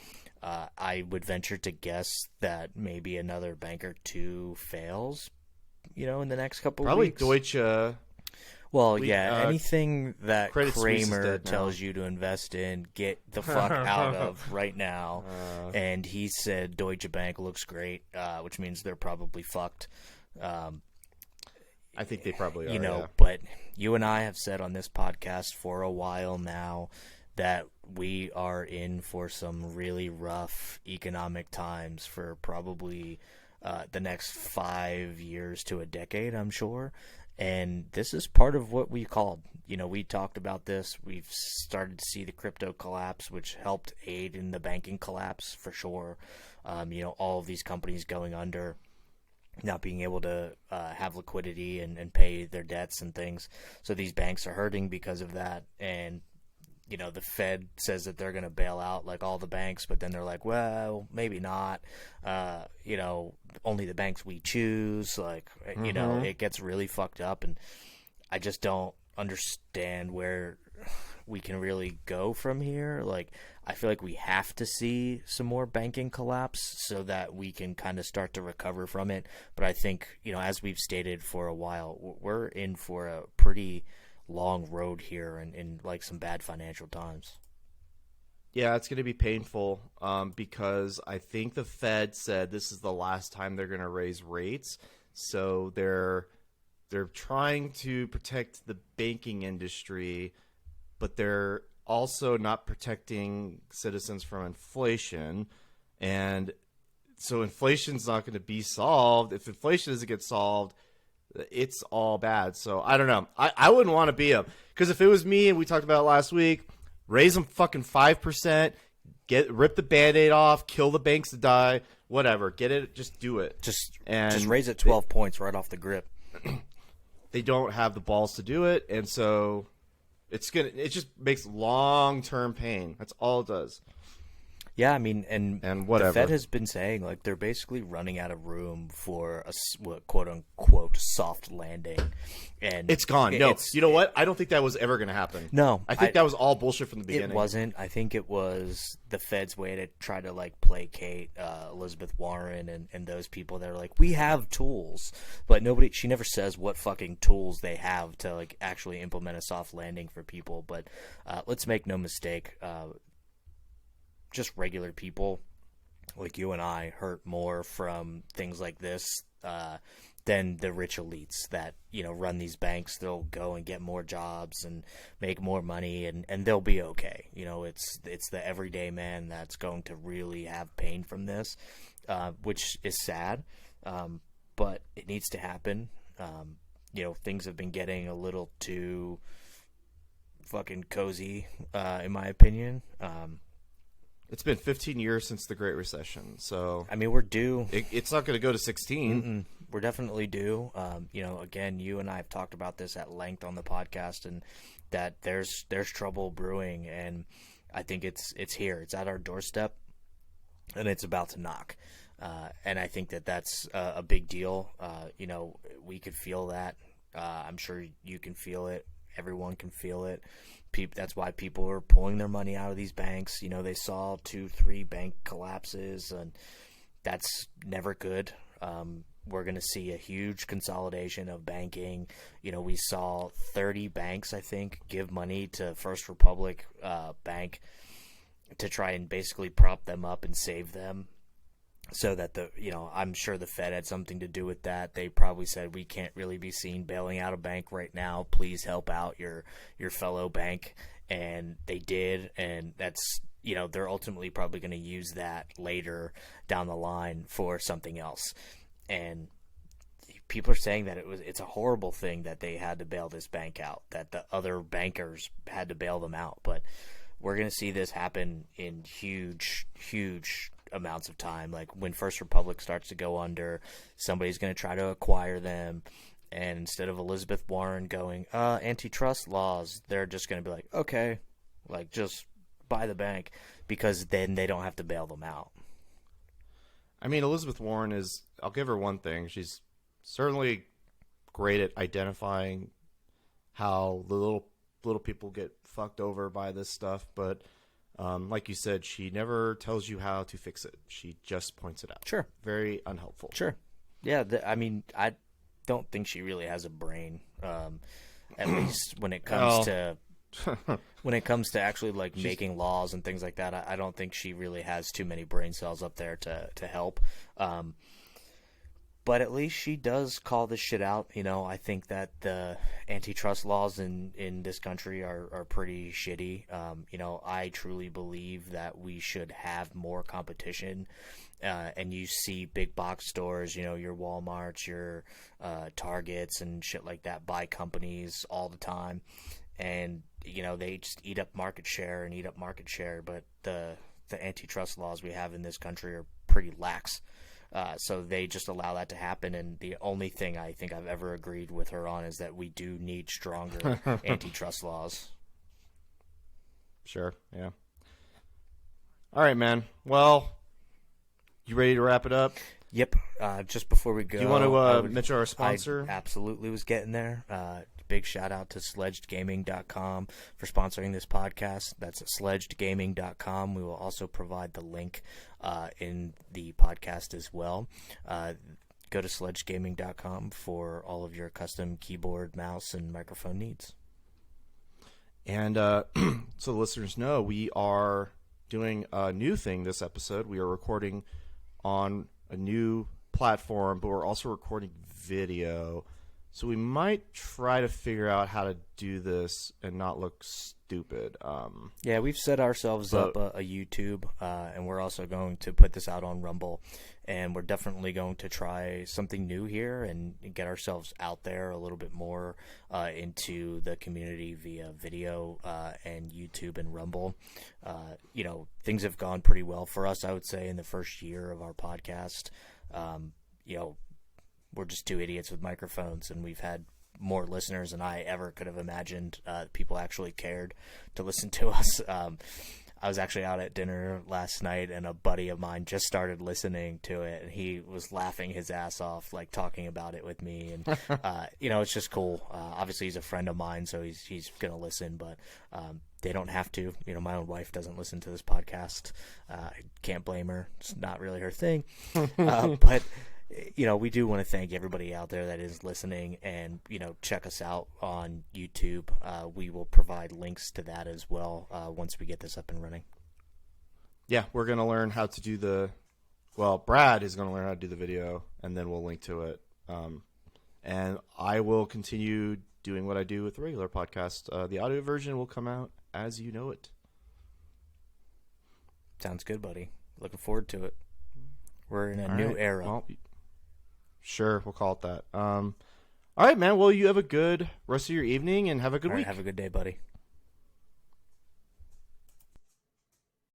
I would venture to guess that maybe another bank or two fails, in the next couple of weeks. Probably Deutsche. Well, anything that Credit Suisse Kramer tells you to invest in, get the fuck out of right now. And he said Deutsche Bank looks great, which means they're probably fucked. I think they probably are. Yeah. But you and I have said on this podcast for a while now that we are in for some really rough economic times for probably the next 5 years to a decade, I'm sure. And this is part of what we called. We talked about this. We've started to see the crypto collapse, which helped aid in the banking collapse for sure. All of these companies going under, not being able to have liquidity and pay their debts and things. So these banks are hurting because of that. And, the Fed says that they're going to bail out like all the banks, but then they're like, well, maybe not. Only the banks we choose. Like, it gets really fucked up. And I just don't understand where we can really go from here. Like, I feel like we have to see some more banking collapse so that we can kind of start to recover from it. But I think, as we've stated for a while, we're in for a pretty long road here and in like some bad financial times. Yeah, it's going to be painful because I think the Fed said this is the last time they're going to raise rates. So they're trying to protect the banking industry, but they're also not protecting citizens from inflation. And so inflation's not going to be solved. If inflation doesn't get solved, it's all bad. So I don't know. I wouldn't want to be them, because if it was me, and we talked about it last week, raise them fucking 5%, rip the Band-Aid off, kill the banks to die, whatever. Get it, just do it. Just raise it 12 points right off the grip. They don't have the balls to do it, and so it just makes long-term pain. That's all it does. Yeah, I mean, and whatever. The Fed has been saying, like, they're basically running out of room for a quote-unquote soft landing. And it's gone. No, you know what? I don't think that was ever going to happen. No. I think that was all bullshit from the beginning. It wasn't. I think it was the Fed's way to try to, like, placate Elizabeth Warren and those people that are like, we have tools. But she never says what fucking tools they have to, like, actually implement a soft landing for people. But let's make no mistake, just regular people like you and I hurt more from things like this than the rich elites that, run these banks. They'll go and get more jobs and make more money and they'll be okay. It's the everyday man that's going to really have pain from this, which is sad, but it needs to happen. Things have been getting a little too fucking cozy, in my opinion. It's been 15 years since the Great Recession, so I mean, we're due. It's not going to go to 16. Mm-mm. We're definitely due. Again, you and I have talked about this at length on the podcast, and that there's trouble brewing, and I think it's here. It's at our doorstep, and it's about to knock. And I think that's a big deal. We could feel that. I'm sure you can feel it. Everyone can feel it. That's why people are pulling their money out of these banks. They saw 2-3 bank collapses, and that's never good. We're going to see a huge consolidation of banking. We saw 30 banks, I think, give money to First Republic Bank to try and basically prop them up and save them. So that I'm sure the Fed had something to do with that. They probably said, we can't really be seen bailing out a bank right now. Please help out your fellow bank. And they did. And that's, they're ultimately probably going to use that later down the line for something else. And people are saying that it's a horrible thing that they had to bail this bank out, that the other bankers had to bail them out. But we're going to see this happen in huge, huge amounts of time. Like when First Republic starts to go under, somebody's going to try to acquire them, and instead of Elizabeth Warren going antitrust laws, they're just going to be like, okay, like just buy the bank, because then they don't have to bail them out. I mean, Elizabeth Warren I'll give her one thing, she's certainly great at identifying how the little people get fucked over by this stuff, but like you said, she never tells you how to fix it. She just points it out. Sure. Very unhelpful. Sure. Yeah, I mean, I don't think she really has a brain, at least when it comes to actually like making laws and things like that. I don't think she really has too many brain cells up there to help. But at least she does call this shit out. I think that the antitrust laws in this country are pretty shitty. I truly believe that we should have more competition. And you see big box stores, your Walmarts, your Targets and shit like that buy companies all the time. And, they just eat up market share and eat up market share. But the antitrust laws we have in this country are pretty lax. So they just allow that to happen, and the only thing I think I've ever agreed with her on is that we do need stronger antitrust laws. Sure, yeah. All right, man. Well, you ready to wrap it up? Yep. Just before we go, do you want to mention our sponsor? I absolutely was getting there. Big shout out to sledgedgaming.com for sponsoring this podcast. That's at sledgedgaming.com. We will also provide the link in the podcast as well. Go to sledgedgaming.com for all of your custom keyboard, mouse, and microphone needs. And so the listeners know, we are doing a new thing this episode. We are recording on a new platform, but we're also recording video. So we might try to figure out how to do this and not look stupid. Yeah, we've set ourselves up a YouTube, and we're also going to put this out on Rumble. And we're definitely going to try something new here and get ourselves out there a little bit more into the community via video and YouTube and Rumble. Things have gone pretty well for us, I would say, in the first year of our podcast. We're just two idiots with microphones, and we've had more listeners than I ever could have imagined. People actually cared to listen to us. I was actually out at dinner last night, and a buddy of mine just started listening to it, and he was laughing his ass off, like talking about it with me. And it's just cool. Obviously, he's a friend of mine, so he's gonna listen, but they don't have to. My own wife doesn't listen to this podcast. I can't blame her. It's not really her thing. But we do want to thank everybody out there that is listening, and, check us out on YouTube. We will provide links to that as well once we get this up and running. Yeah, we're going to learn how to do Brad is going to learn how to do the video, and then we'll link to it. And I will continue doing what I do with the regular podcast. The audio version will come out as you know it. Sounds good, buddy. Looking forward to it. We're in a new era. Well, sure, we'll call it that. All right, man. Well, you have a good rest of your evening and have a good week. Have a good day, buddy.